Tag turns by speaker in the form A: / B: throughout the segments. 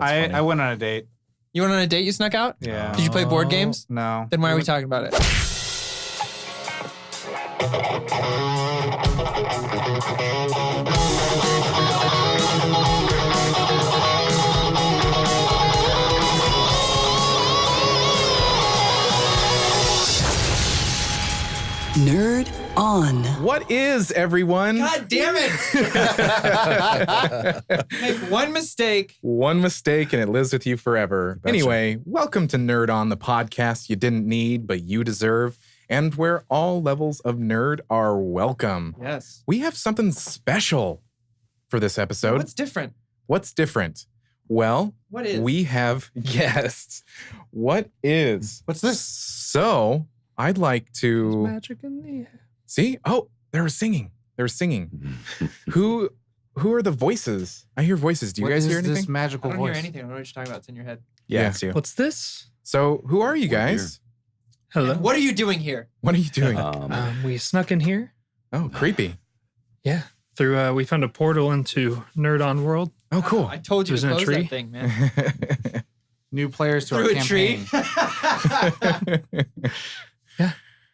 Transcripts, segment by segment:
A: I went on a date.
B: You went on a date? You snuck out?
A: Yeah.
B: Did you play board games?
A: No.
B: Then why are we talking about it?
C: Nerd On.
D: What is, everyone?
B: God damn it! Make one mistake.
D: One mistake and it lives with you forever. Anyway, welcome to Nerd On, the podcast you didn't need, but you deserve, and where all levels of nerd are welcome.
B: Yes.
D: We have something special for this episode.
B: What's different?
D: What's different? Well,
B: What is?
D: we have guests. What is?
A: What's this?
D: So, I'd like to...
E: Magic in the air.
D: See? Oh, they were singing. Who are the voices? I hear voices. Do you guys hear anything?
A: This
B: I
A: magical
B: don't
A: voice?
B: hear anything. I don't know what you're talking about. It's in your head.
D: Yeah.
A: it's you.
E: What's this?
D: So, who are you guys?
E: Hello.
B: What are you doing here?
D: What are you doing?
E: We snuck in here.
D: Oh, creepy.
E: Yeah. Through we found a portal into Nerd On World.
D: Oh, cool.
B: I told you
E: It was
B: to
E: in a
B: close
E: tree.
B: that thing, man.
A: New players to our
B: Through a tree.
A: campaign.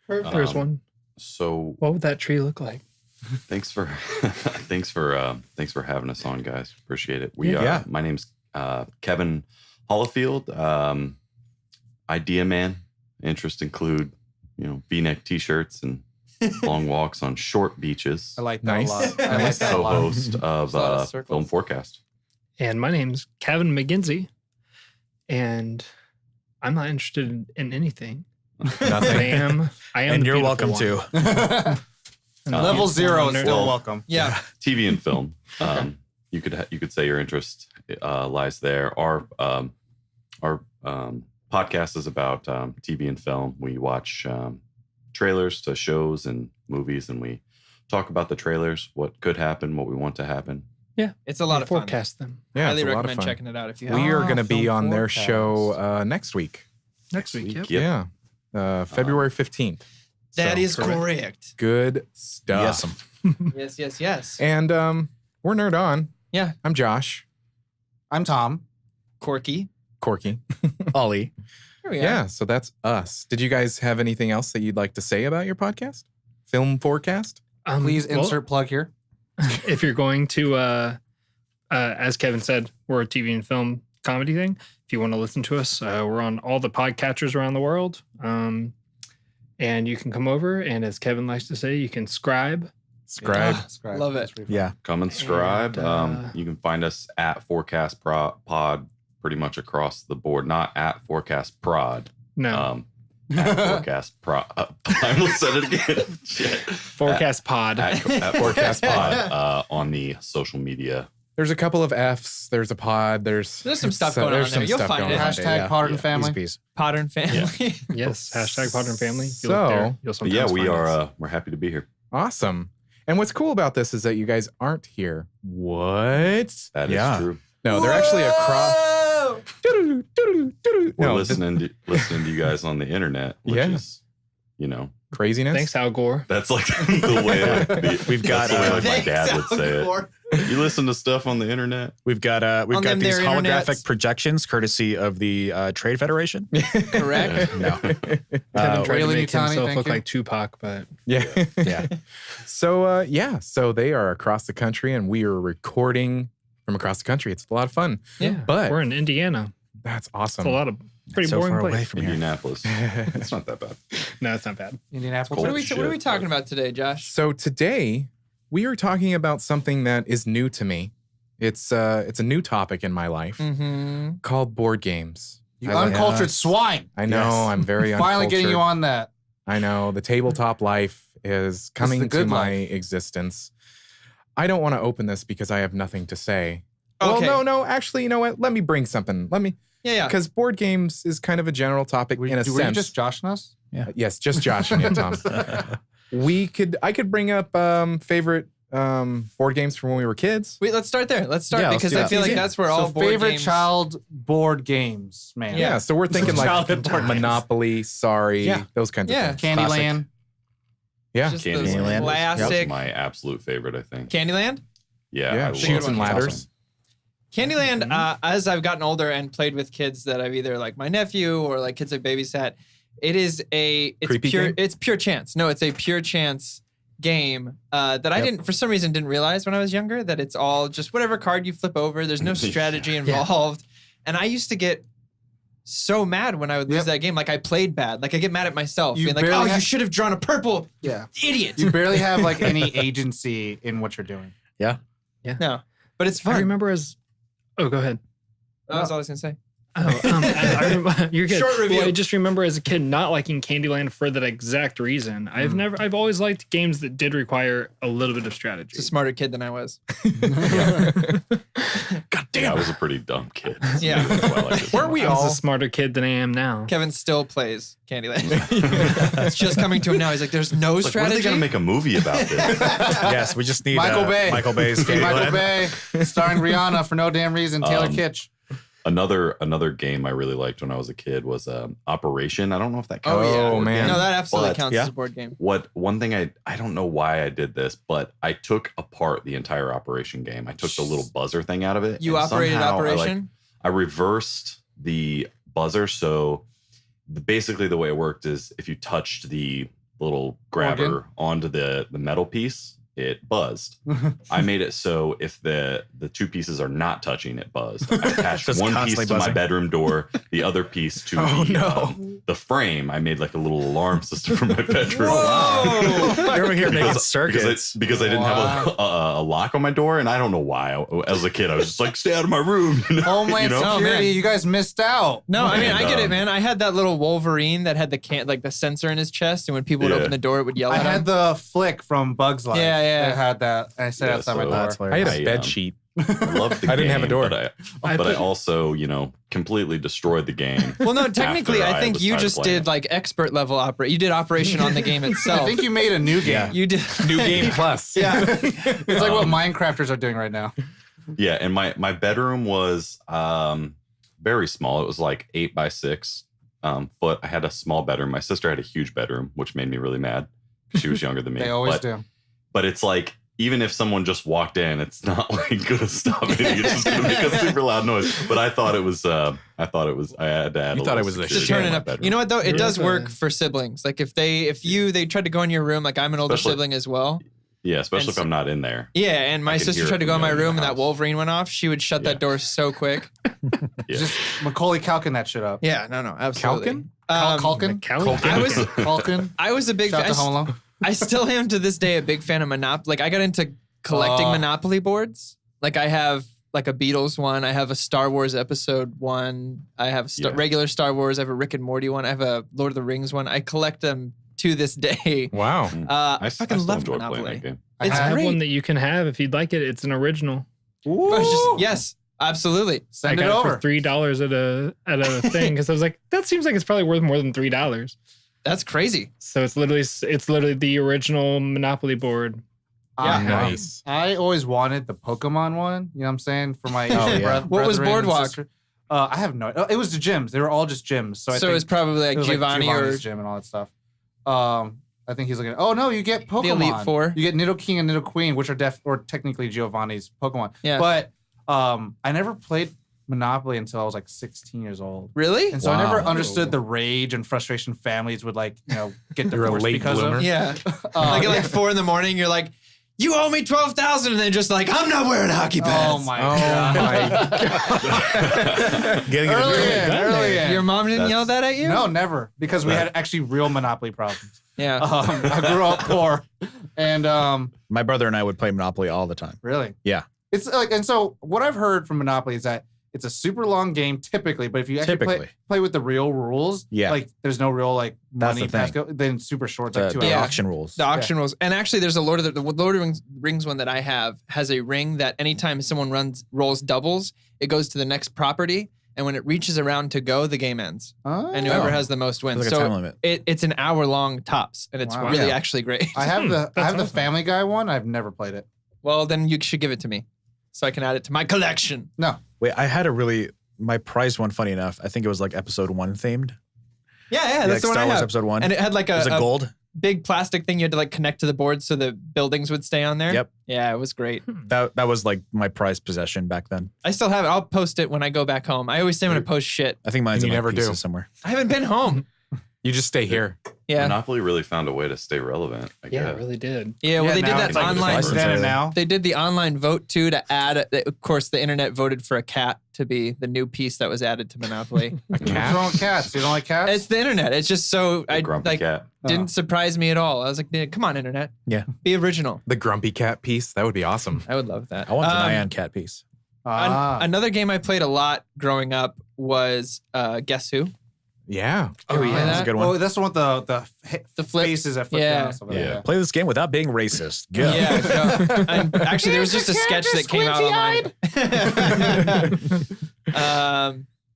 B: Perfect.
E: There's one.
F: So
E: What would that tree look like?
F: thanks for having us on, guys. Appreciate it.
D: Yeah.
F: My name's Kevin Hollifield. Idea man. Interests include, V-neck t-shirts and long walks on short beaches.
A: I like that
D: Nice.
A: a lot. I like that a lot.
F: Co-host of
B: There's a lot of circles.
F: Film Forecast.
E: And my name's Kevin McGinsey. And I'm not interested in anything. I am
G: And
E: the
G: you're
E: beautiful
G: welcome
E: one.
G: too.
E: And the
A: Level
E: beautiful
A: 0
E: one,
A: is
E: nerd.
A: still welcome.
B: Yeah.
F: TV and film. You could say your interest lies there. Our podcast is about TV and film. We watch trailers to shows and movies, and we talk about the trailers, what could happen, what we want to happen.
E: Yeah.
B: It's a lot
E: We
B: of fun.
E: forecast them.
D: Yeah,
B: Highly
D: it's a lot of
B: recommend
D: fun.
B: checking it out if you
D: We
B: have.
D: are going to be
A: Film
D: on their
A: Forecast.
D: show next week.
E: Next week. Yep.
F: Yep.
D: Yeah. February 15th.
B: That
D: So,
B: is correct.
D: good stuff.
B: Yes.
D: And we're Nerd On.
B: Yeah.
D: I'm Josh.
A: I'm Tom.
B: Corky.
D: Corky.
G: Ollie.
B: Here we are.
D: Yeah, so that's us. Did you guys have anything else that you'd like to say about your podcast? Film Forecast?
A: Please
E: Well,
A: insert plug here.
E: if you're going to, as Kevin said, we're a TV and film comedy thing. If you want to listen to us, we're on all the podcatchers around the world. And you can come over, and as Kevin likes to say, you can scribe.
D: Scribe.
A: Subscribe.
B: Love it.
A: That's pretty fun.
G: Yeah.
F: Come and subscribe.
E: And,
F: You can find us at Forecast Pod pretty much across the board. Not at Forecast Prod.
E: No,
F: At Forecast Prod. I almost said it again. Shit.
E: Forecast Pod.
F: At Forecast Pod on the social media.
D: There's a couple of F's. There's a pod. There's
B: some stuff going on
D: there's
B: there.
D: some
B: You'll
D: stuff
B: find
D: going
B: it.
D: on
A: Hashtag
D: there, yeah.
A: Potter and Family.
G: Peace.
B: Modern family.
E: Yes. Hashtag Pod and Family. You
D: So-
E: look there, you'll
F: But
E: sometimes
F: yeah, we
E: find
F: are.
E: us.
F: We're happy to be here.
D: Awesome. And what's cool about this is that you guys aren't here. What?
F: That is
G: Yeah.
F: true.
D: No, they're actually across.
B: Whoa!
F: We're
D: No,
F: listening to you guys on the internet, which
D: Yeah.
F: is,
D: craziness.
E: Thanks, Al Gore.
F: that's like the way
G: We've got,
F: that's the way like my
B: Thanks,
F: dad would say
B: Al
F: it.
B: Gore.
F: You listen to stuff on the internet.
G: We've got
B: On them
G: these
B: there
G: holographic
B: internets.
G: projections courtesy of the Trade Federation.
B: Correct.
G: No.
E: Kevin tried
A: Really,
E: to make
A: Nutani,
E: himself
A: thank
E: look
A: you.
E: like Tupac, but
D: Yeah.
G: Yeah.
D: So they are across the country and we are recording from across the country. It's a lot of fun.
B: Yeah.
D: But
E: we're in Indiana.
D: that's awesome.
E: It's a lot of pretty
G: so
E: boring
G: far
E: place.
G: away from here.
F: Indianapolis. It's not that bad.
E: No, it's not bad.
A: Indianapolis.
B: What are we
F: Shit.
B: talking about today, Josh?
D: So today we are talking about something that is new to me. It's a new topic in my life
B: Mm-hmm.
D: called board games.
A: You
D: I like-
A: uncultured swine.
D: I know,
G: Yes.
D: I'm very
A: Finally getting
D: uncultured.
A: you on that.
D: I know the tabletop life is coming
A: the
D: to
A: good
D: my
A: life.
D: existence. I don't want to open this because I have nothing to say.
B: Okay.
D: Well, no, actually, you know what? Let me bring something.
B: Yeah.
D: Because board games is kind of a general topic in a
A: Were you
D: sense.
A: just joshing us?
D: Yes, just Josh and you, Tom. I could bring up favorite board games from when we were kids.
B: Wait, let's start there. Let's start
G: Yeah, let's
B: because
G: do
B: I
G: that.
B: feel like
D: Easy.
B: that's where all
A: So
B: board
A: favorite
B: games.
A: child board games, man.
D: Yeah, so we're thinking like
A: Childhood board games.
D: Monopoly, Sorry,
A: Yeah.
D: those kinds
B: Yeah.
D: of things.
A: Candyland.
D: Yeah,
B: Just
F: Candyland
B: those
G: Candyland.
F: was
B: classic.
F: my absolute favorite, I think.
B: Candyland.
F: Yeah.
D: yeah,
F: I
D: Shoots
F: love
D: and
F: it.
D: Ladders.
B: Candyland, as I've gotten older and played with kids that I've either like my nephew or like kids I've babysat, it's
D: Creepy
B: pure
D: game?
B: it's pure chance. No, it's a pure chance game that I didn't for some reason didn't realize when I was younger that it's all just whatever card you flip over. There's no strategy involved. And I used to get so mad when I would lose that game. Like I played bad. Like I get mad at myself.
A: You
B: Being like,
A: barely
B: you should have drawn a purple.
A: Yeah.
B: Idiot.
A: You barely have like any agency in what you're doing.
B: No. But it's fun.
E: I remember as. Oh, go ahead.
B: That's all I was gonna say.
E: Oh, I remember, you're good.
B: Short review.
E: Well, I just remember as a kid not liking Candyland for that exact reason. I've always liked games that did require a little bit of strategy.
B: It's a smarter kid than I was.
F: God damn, I was a pretty dumb kid.
B: Yeah.
F: That's why I like it so
D: Weren't we
F: much.
E: I was
D: all?
E: a smarter kid than I am now.
B: Kevin still plays Candyland. It's just coming to him now. He's like, there's no
F: Like, when are
B: strategy.
F: they gonna make a movie about this?
G: Yes, we just need
A: Michael Bay.
G: Michael Bay's
A: Michael
G: Candyland.
A: Bay, starring Rihanna for no damn reason. Taylor Kitsch.
F: Another game I really liked when I was a kid was Operation. I don't know if that counts. as a
D: Oh,
F: board
D: man.
F: game.
B: No, that absolutely
F: But-
B: counts
G: yeah.
B: as a board game.
F: One thing I don't know why I did this, but I took apart the entire Operation game. I took the little buzzer thing out of it.
B: You
F: and
B: operated
F: somehow
B: Operation?
F: I reversed the buzzer. So basically the way it worked is if you touched the little grabber
A: Organ?
F: onto the metal piece, it buzzed. I made it so if the two pieces are not touching, it buzzed. I attached
G: Just
F: one piece
G: constantly
F: to my
G: buzzing.
F: bedroom door, the other piece to the frame. I made like a little alarm system for my bedroom.
G: You're over here making
F: Because
G: circuits.
F: because I didn't have a lock on my door, and I don't know why. As a kid, I was just like, "Stay out of my room." You know?
A: Homeland
F: You know?
A: Security,
B: man.
A: you guys missed out.
B: No, I mean,
F: And,
B: I get it, man. I had that little Wolverine that had the sensor in his chest, and when people would
F: Yeah.
B: open the door, it would yell
A: I
B: at
A: had
B: him.
A: the flick from Bugs Life.
B: Yeah, yeah.
A: I had that. I sat
F: Yeah,
A: outside my
F: so-
A: door.
G: That's
D: I had
G: hilarious.
D: a bed sheet.
F: I loved the
D: I didn't have a
F: game,
D: door.
F: but I also, completely destroyed the game.
B: Well, no, technically,
F: after
B: I think
F: was
B: you
F: tired of
B: just
F: playing
B: did like expert level operation. You did operation on the game itself.
A: I think you made a new game.
B: you did.
D: New game plus.
B: Yeah.
A: It's like what Minecrafters are doing right now.
F: Yeah, and my bedroom was very small. It was like 8x6 foot. I had a small bedroom. My sister had a huge bedroom, which made me really mad. She was younger than me.
A: They always
F: but,
A: do.
F: But it's like, even if someone just walked in, it's not like gonna stop anything. It's just gonna make a super loud noise. But I thought it was. I had to add.
D: You thought it was a
B: Just
D: shit.
B: turn
F: in
B: it
F: my
B: up.
F: bedroom.
B: You know what though? It
E: You're
B: does
E: like
B: work
E: a-
B: for siblings. Like if they tried to go in your room, like I'm an older
F: Especially-
B: sibling as well.
F: Yeah, especially
B: And
F: if I'm not in there.
B: Yeah, and my
F: I can
B: sister
F: hear
B: tried
F: it
B: to go in
F: from
B: my
F: the other
B: room and that
F: house.
B: Wolverine went off. She would shut
F: Yeah.
B: that door so quick.
F: Yeah.
A: Just Macaulay Culkin that shit up.
B: Yeah, no, absolutely.
D: Calkin?
A: Culkin?
B: I was
A: Culkin.
B: I was a big
A: Shout out
B: fan.
A: to Home Alone.
B: I still am to this day a big fan of Monopoly. Like I got into collecting Monopoly boards. Like I have like a Beatles one. I have a Star Wars episode one. I have regular Star Wars. I have a Rick and Morty one. I have a Lord of the Rings one. I collect them to this day.
D: Wow.
B: I fucking
F: still
B: love
F: enjoy playing
B: Monopoly.
F: that game.
B: It's
E: I have
B: great.
E: one that you can have if you'd like it. It's an original.
B: Yes, absolutely.
A: Send
E: I
A: it
E: got
A: over.
E: it for $3 at a thing because I was like, that seems like it's probably worth more than $3.
B: That's crazy.
E: So it's literally the original Monopoly board.
B: Yeah.
D: Nice.
A: I always wanted the Pokemon one. You know what I'm saying? For my
G: Oh,
A: Asian
G: yeah.
B: What was
A: brethren and
B: Boardwalk?
A: sister. I have no. It was the gyms. They were all just gyms. So I
B: So
A: think
B: it's probably like
A: it was
B: Giovanni or
A: Giovanni's gym and all that stuff. I think he's looking. Oh no, you get Pokemon.
B: The Elite Four.
A: You get Nido King and Nido Queen, which are technically Giovanni's Pokemon.
B: Yeah.
A: But I never played Monopoly until I was like 16 years old.
B: really?
A: And so I
G: Wow.
A: never understood the rage and frustration families would get
D: You're a
A: divorced
D: late
A: because
D: bloomer.
A: of.
B: Yeah. Like at like 4 a.m, you're like, you owe me $12,000, and then just like, I'm not wearing hockey pads.
A: Oh my
D: Oh
A: god.
D: my.
G: Getting
A: Early in.
B: Your mom didn't yell that at you?
A: No, never. Because we had actually real Monopoly problems.
B: Yeah.
A: I grew up poor. And
G: My brother and I would play Monopoly all the time.
A: really.
G: Yeah.
A: It's like, and so what I've heard from Monopoly is that it's a super long game typically, but if you actually
G: Typically.
A: play with the real rules,
G: Yeah.
A: like there's no real like
G: That's
A: money
G: the thing.
A: pass, then it's super short, it's like 2
G: The
A: hours.
G: auction rules.
B: The auction rules. And actually, there's a Lord of the Lord of the Rings one that I have has a ring that anytime someone rolls doubles, it goes to the next property. And when it reaches around to go, the game ends.
A: Oh.
B: And whoever has the most wins.
G: There's like a time
B: So
G: limit.
B: it's an hour long tops. And it's
A: Wow.
B: really
G: Yeah.
B: actually great.
A: I have the
E: That's
A: the
E: awesome.
A: Family Guy one. I've never played it.
B: Well, then you should give it to me so I can add it to my collection.
A: No.
G: Wait, I had my prize one, funny enough, I think it was like episode 1 themed.
B: Yeah,
G: Like
B: that's the one
G: Star
B: I
G: Wars
B: have.
G: episode 1.
B: And it had like
G: was it
B: a
G: gold?
B: big plastic thing you had to like connect to the board so the buildings would stay on there.
G: Yep.
B: Yeah, it was great.
G: That was like my prized possession back then.
B: I still have it. I'll post it when I go back home. I always say I'm going to post shit.
G: I think mine's
D: You
G: in my
D: never do.
G: pieces somewhere.
B: I haven't been home.
D: You just stay here.
B: Yeah.
F: Monopoly really found a way to stay relevant. I
E: Yeah,
F: guess.
E: it really did.
B: Yeah, well, they did
A: now
B: that
A: it's like
B: online.
F: license.
A: Invented now.
B: They did the online vote too to add. Of course, the internet voted for a cat to be the new piece that was added to Monopoly.
A: What's wrong with cats? You don't like cats?
B: It's the internet. It's just so
F: The grumpy cat.
B: didn't surprise me at all. I was like, "Yeah, come on, internet.
G: Yeah.
B: Be original.
D: The grumpy cat piece. That would be awesome.
B: I would love that.
G: I want an Ion Cat piece.
B: Another game I played a lot growing up was Guess Who?
D: Yeah.
G: Oh,
B: yeah.
G: That's a good one.
A: Oh, that's the one with
B: The flip.
A: faces that flip
B: Yeah.
A: down and stuff like
F: Yeah.
A: that.
G: Play this game without being racist. Go.
B: Yeah. So, actually, there was just a sketch that came out online.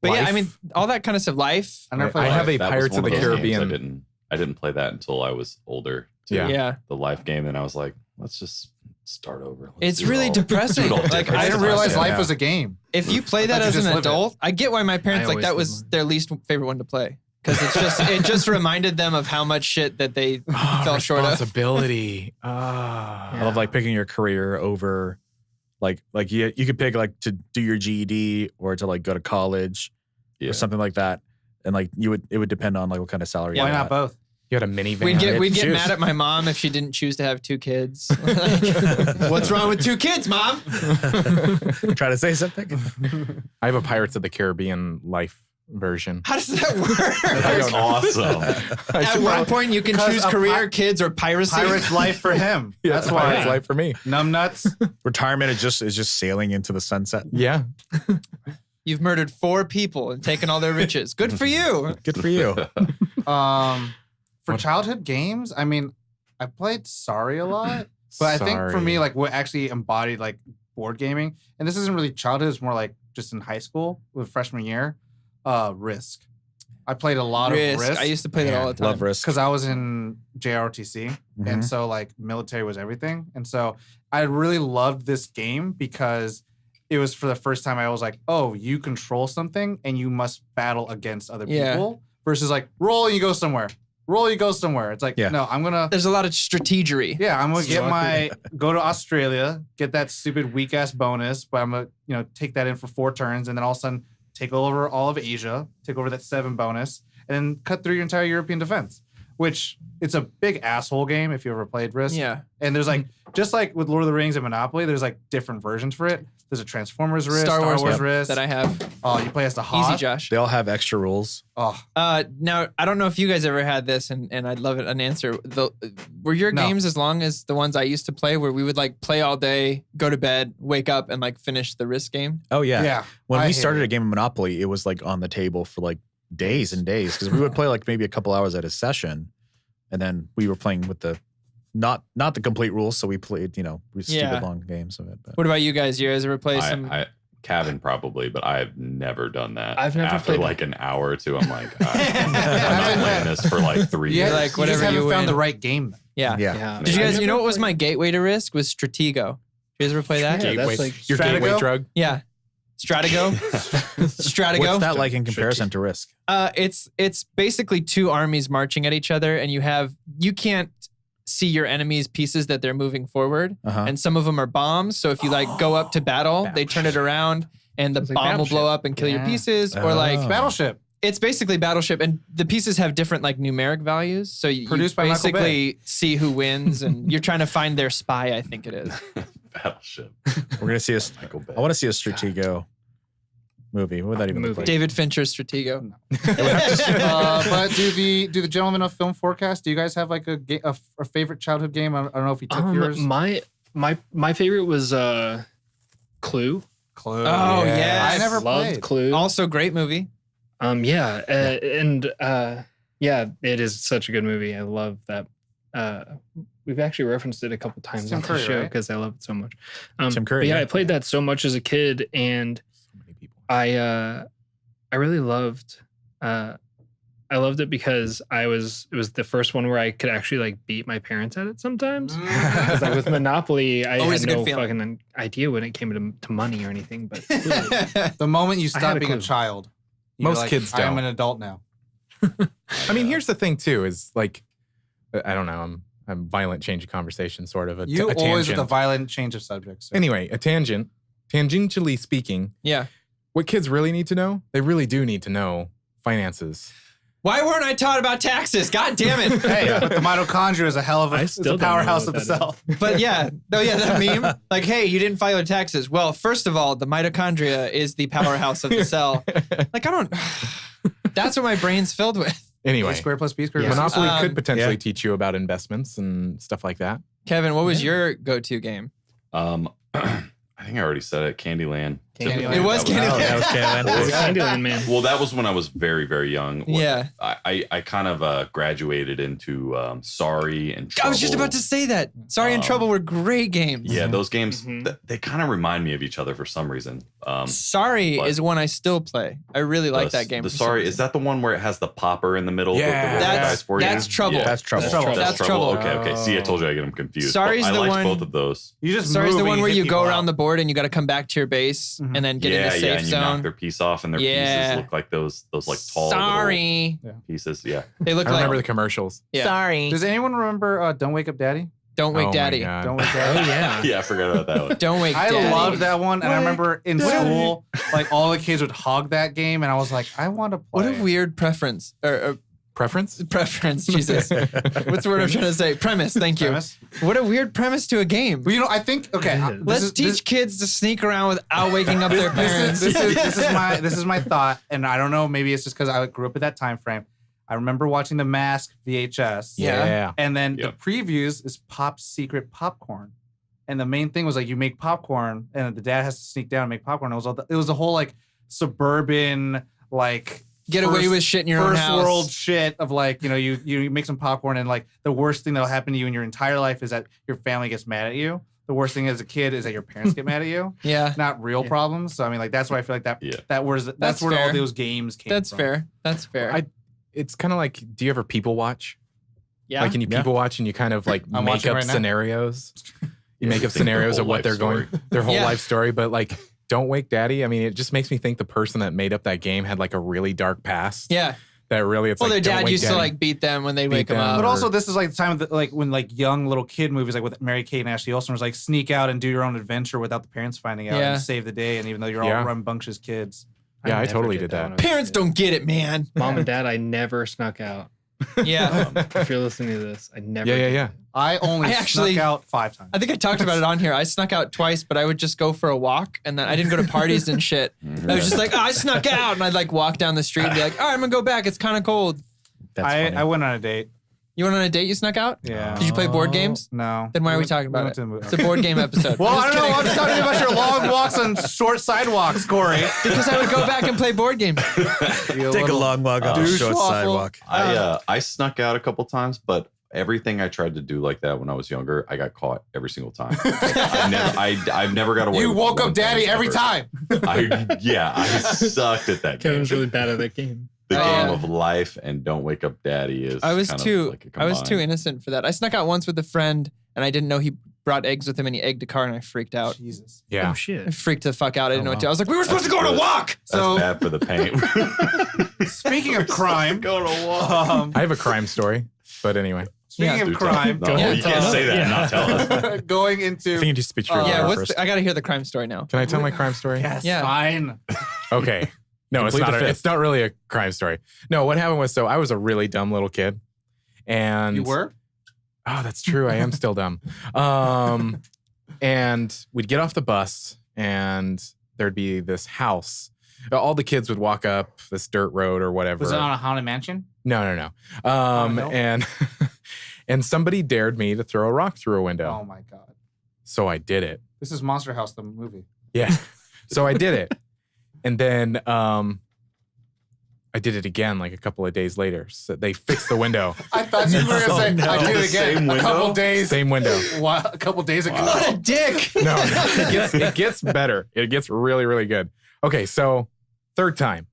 B: But yeah, I
D: Life.
B: mean, all that kind of stuff. Life.
A: I never
D: I
A: played
D: have
A: Life.
D: a
F: That was
D: Pirates
F: one
D: of the
F: those games
D: Caribbean.
F: I didn't play that until I was older. Too.
D: Yeah.
B: Yeah.
F: The life game, and I was like, let's just start over. Let's
B: It's
F: do it
B: really
F: all-
B: depressing.
F: do it all
B: Like,
F: different
A: I didn't
F: stuff.
A: realize
F: Yeah.
A: life was a game.
B: If you play
A: I
B: that
A: thought you
B: as
A: just
B: an
A: live it.
B: adult, I get why my parents like
E: always
B: that
E: live
B: was
E: one.
B: their least favorite one to play. Because it just reminded them of how much shit that they fell short of.
D: Responsibility.
G: I love like picking your career over like you could pick like to do your GED or to like go to college
F: Yeah.
G: or something like that. And like it would depend on like what kind of salary
A: Why
G: you
A: not
G: got.
A: both?
D: You had a minivan.
B: We'd get
G: choose.
B: mad at my mom if she didn't choose to have 2 kids. Like, what's wrong with 2 kids, mom?
G: Try to say something.
D: I have a Pirates of the Caribbean life version.
B: How does that
F: That's
B: work?
F: awesome.
B: At one point, you can
A: 'Cause
B: choose
A: a
B: career, kids, or piracy.
A: Pirate's life for him.
D: Yeah,
A: That's
D: Pirates
A: why.
D: life for me.
A: Numbnuts.
G: Retirement is just sailing into the sunset.
D: Yeah.
B: You've murdered 4 people and taken all their riches. Good for you.
G: Good for you.
A: For childhood games, I mean, I played Sorry a lot, but I think for me, like what actually embodied like board gaming, and this isn't really childhood, it's more like just in high school with freshman year, Risk. I played a lot of Risk.
B: I used to play that all the time.
G: Love Risk.
A: because I was in JROTC, and so like military was everything, and so I really loved this game because it was for the first time I was like, oh, you control something and you must battle against other
B: Yeah.
A: people versus like roll and you go somewhere, roll you go somewhere. It's like
G: Yeah.
A: no, I'm gonna
B: There's a lot of strategery.
A: yeah, I'm gonna go to Australia, get that stupid weak ass bonus, but I'm gonna take that in for 4 turns, and then all of a sudden take over all of Asia, take over that 7 bonus, and then cut through your entire European defense. Which it's a big asshole game if you ever played Risk.
B: Yeah.
A: And there's like just like with Lord of the Rings and Monopoly, there's like different versions for it. There's a Transformers Risk,
B: Star Wars
A: Risk.
B: that I have.
A: Oh, you play as the Hoth.
B: Easy, Josh.
G: They all have extra rules.
A: Oh,
B: Now, I don't know if you guys ever had this, and I'd love an answer. Were your
A: No.
B: games as long as the ones I used to play, where we would like play all day, go to bed, wake up, and like finish the Risk game?
G: Oh yeah.
A: yeah.
G: When
A: I
G: we
A: hate
G: started
A: it.
G: a game of Monopoly, it was like on the table for like days and days because we would play like maybe a couple hours at a session, and then we were playing with the not the complete rules, so we played stupid
B: Yeah.
G: long games of it. But
B: What about you guys? You guys ever play some?
F: Cabin probably, but I've never done that.
E: I've never
F: After
E: played
F: like an hour or two, I'm like, I'm not playing this for like 3
A: Yeah,
F: years.
B: like,
A: you
B: whatever
A: just haven't
B: you
A: found
B: win.
A: the right game.
B: Yeah.
G: yeah.
B: Did you
E: I
B: guys? You
E: never
B: know what was
E: played-
B: my gateway to Risk was Stratego. Did you guys ever play that?
E: Yeah,
D: Gateway,
E: that's like
D: your gateway
A: Stratego?
D: drug.
B: Yeah. Stratego. Stratego.
G: What's that like in comparison to Risk?
B: It's basically 2 armies marching at each other, and you can't see your enemy's pieces that they're moving forward,
G: Uh-huh.
B: and some of them are bombs. So if you like go up to battle, they turn it around, and the
E: It's like
B: bomb will blow
E: Battleship.
B: up and kill your
A: Yeah.
B: pieces, or
G: Oh.
B: like
A: Battleship.
B: it's basically Battleship, and the pieces have different like numeric values. So you
A: Produced by Michael
B: basically see who wins, and you're trying to find their spy. I think it is.
F: Battleship.
G: We're gonna see a.
F: Michael Bay.
G: I want to see a Stratego movie. What would that even look
E: Movie.
G: like?
B: David Fincher's Stratego.
A: But do the gentlemen of film forecast? Do you guys have like a favorite childhood game? I don't know if you took yours.
E: My favorite was Clue.
A: Clue.
B: Oh, yes.
A: I never
E: Loved
A: played.
E: Clue.
B: Also, great movie.
E: Yeah, it is such a good movie. I love that. We've actually referenced it a couple times
A: Tim
E: on
A: Curry,
E: the show
A: right?
E: because I love it so much.
G: Tim Curry,
E: But yeah,
G: yeah.
E: I played that so much as a kid, and
D: So many people.
E: I really loved. I loved it because it was the first one where I could actually like beat my parents at it sometimes. Because like with Monopoly, I
B: Always
E: had
B: a good
E: no
B: feeling.
E: fucking idea when it came to money or anything. But
A: The moment you
E: I had
A: stop
E: a
A: being a
E: clue.
A: child, you're
D: Most
A: like,
D: kids
A: I am
D: don't.
A: an adult now.
D: I mean, here's the thing too: is like I don't know. I'm violent change of conversation, sort of.
A: You
D: a
A: always
D: tangent.
A: with a violent change of subjects. So.
D: Anyway, a tangent. Tangentially speaking,
B: Yeah.
D: what kids really need to know, they really do need to know finances.
B: Why weren't I taught about taxes? God damn it.
A: Hey, but the mitochondria is a hell of
E: I
A: a
E: still don't know
A: powerhouse
E: what
A: of the
E: that
A: cell.
B: But yeah, that meme. Like, hey, you didn't file your taxes. Well, first of all, the mitochondria is the powerhouse of the cell. Like, I don't. That's what my brain's filled with.
D: Anyway,
A: A squared plus B squared.
E: Yeah.
A: plus C
D: Monopoly
A: squared.
D: could potentially
G: yeah.
D: teach you about investments and stuff like that.
B: Kevin, what was your go-to game?
F: I think I already said it. Candyland.
A: Candyland.
F: Typically,
B: It was
F: that
B: Candyland.
G: that was Candyland.
E: I was a Candyland man.
F: Well, that was when I was very, very young.
B: Yeah.
F: I kind of graduated into Sorry and Trouble.
B: I was just about to say that. Sorry and Trouble were great games.
F: Yeah, those games,
E: Mhm.
F: they kind of remind me of each other for some reason.
B: Sorry
F: but-
B: is one I still play. I really like that game.
F: The
B: for some
F: Sorry,
B: reason.
F: is that the one where it has the popper in the middle?
D: Yeah.
F: with the roll
B: That's-
F: dice for
B: that's
F: you?
B: Trouble.
F: Yeah.
G: That's trouble.
E: That's trouble.
B: That's Trouble.
F: Okay. See, I told you I get them confused.
B: Sorry's
F: But I
B: the
F: liked
B: one-
F: both of those.
A: You just
B: Sorry is the
A: move
B: one
A: and
B: where
A: hit
B: you go
A: people
B: around
A: out.
B: the board and you got to come back to your base
A: Mhm.
B: and then get
F: yeah,
B: into safe
F: and you
B: zone.
F: knock their piece off, and their
B: Yeah.
F: pieces look like those like tall little
B: Sorry.
F: pieces. Yeah.
B: They look
D: I remember the
B: like
D: commercials.
B: Yeah.
G: Sorry.
A: Does anyone remember Don't Wake Up Daddy?
B: Don't Wake
D: Oh my
B: Daddy.
D: God.
A: Don't Wake
E: Oh
A: Daddy.
E: yeah.
F: Yeah, I forgot about that one.
B: Don't Wake
A: I
B: Daddy.
A: loved that one, and I
D: Wake
A: remember in
D: Daddy.
A: school, like all the kids would hog that game, and I was like, I want to play.
B: What a weird preference. Or
D: Preference?
B: preference, Jesus. What's the word I'm trying to say? Premise, thank you.
A: premise.
B: What a weird premise to a game.
A: Well, you know, I think okay.
E: It is.
B: Let's teach kids to sneak around without waking up their parents.
A: This is my thought, and I don't know. Maybe it's just because I grew up at that time frame. I remember watching the Mask VHS.
B: Yeah.
A: And then
F: Yep.
A: the previews is Pop's Secret Popcorn. And the main thing was like you make popcorn and the dad has to sneak down and make popcorn. It was a whole like suburban like
B: Get away with shit in your own
A: first
B: house.
A: world shit of like, you know, you make some popcorn and like the worst thing that'll happen to you in your entire life is that your family gets mad at you. The worst thing as a kid is that your parents get mad at you.
B: Yeah,
A: Not real problems. So I mean like that's why I feel like
F: Yeah.
A: that's
B: That's
A: where
B: fair.
A: all those games came
B: that's
A: from.
B: fair. That's fair.
D: It's kind of like, do you ever people watch?
B: yeah.
D: Like, can you people watch and you kind of like
A: I'm
D: make
A: watching
D: up
A: right now.
D: scenarios? You
F: Yeah,
D: make
F: you
D: up
F: think their
D: scenarios
F: whole
D: of what
F: life
D: they're going,
F: story.
D: their whole
B: Yeah.
D: life story. But like, Don't Wake Daddy. I mean, it just makes me think the person that made up that game had like a really dark past.
B: yeah.
D: That really, it's
B: Well,
D: like,
B: their
D: Don't
B: dad
D: Wake
B: used to
D: Daddy.
B: like beat them when they wake them
D: them.
B: up.
A: But also, this is like the time of the, like when like young little kid movies, like with Mary Kate and Ashley Olsen, was like sneak out and do your own adventure without the parents finding out
B: Yeah.
A: and save the day. And even though you're
D: Yeah.
A: all rambunctious kids,
D: Yeah, I
E: never
D: totally
E: did
D: did that.
E: when I was a
B: Parents
E: kid.
B: don't get it, man.
E: Mom and Dad, I never snuck out.
B: Yeah.
E: If you're listening to this, I never.
D: Yeah, yeah,
E: did
D: yeah.
E: that.
A: I only
B: I actually-
A: snuck out 5 times.
B: I think I talked about it on here. I snuck out twice, but I would just go for a walk, and then I didn't go to parties and shit. I was just like, oh, I snuck out, and I'd like walk down the street and be like, all right, I'm gonna go back. It's kind of cold.
G: That's funny.
A: I went on a date.
B: You went on a date? You snuck out?
A: Yeah.
B: Did you play board games?
A: No.
B: Then why are we
A: went-
B: talking about
A: went
B: it?
A: to the movie.
B: It's a board game episode.
A: Well, I
B: I'm
A: don't know.
B: just
A: I'm just talking about your long walks on short sidewalks, Corey.
B: because I would go back and play board games.
G: Take a long walk on a
A: douche
G: short
A: waffle.
G: sidewalk.
F: I snuck out a couple times, but everything I tried to do like that when I was younger, I got caught every single time. I've never got away.
A: You
F: with
A: woke
F: one
A: up daddy
F: thing
A: every
F: ever.
A: time.
F: I sucked at that game.
E: Kevin's really bad at that game.
F: The
B: Oh,
F: game
B: yeah.
F: of life and Don't Wake Up Daddy is.
B: I was
F: kind of
B: too.
F: like a
B: I was too
F: combined.
B: innocent for that. I snuck out once with a friend, and I didn't know he brought eggs with him, and he egged a car, and I freaked out.
A: Jesus.
D: Yeah.
E: Oh
B: I
E: shit.
B: freaked the fuck out. I didn't know what to do. I was like, we were supposed to
F: That's
B: go on a
F: good.
B: walk.
F: That's
A: So-
F: bad for the paint.
A: Speaking of crime,
F: Going to walk.
D: I have a crime story, but anyway.
A: speaking
F: Do
A: of
F: tell-
A: crime,
F: No,
B: Yeah,
F: you
B: tell
F: can't
B: us.
F: say that and not tell us.
A: going
G: I think
A: into
G: you just speak your
B: Yeah,
G: lawyer
B: what's
G: first.
B: I got to hear the crime story now.
D: Can I tell my crime story?
A: yes,
B: Yeah.
A: fine.
D: Okay. No, it's
G: Complete
D: not.
G: the fifth.
D: It's not really a crime story. No, what happened was, so I was a really dumb little kid, and
A: You were?
D: Oh, that's true. I am still dumb. And we'd get off the bus, and there'd be this house. All the kids would walk up this dirt road or whatever.
A: Was it on a haunted mansion?
D: No.
A: no?
D: And and somebody dared me to throw a rock through a window,
A: Oh my god.
D: so I did it.
A: This is Monster House, the movie.
D: Yeah. So I did it. And then I did it again like a couple of days later. So they fixed the window.
A: I thought you were going to say,
G: no.
A: I did
F: The
A: it again.
F: same
A: A couple
F: window?
A: days.
D: Same window.
A: A couple days ago.
B: What a dick.
D: No, it gets better. It gets really, really good. Okay, so third time.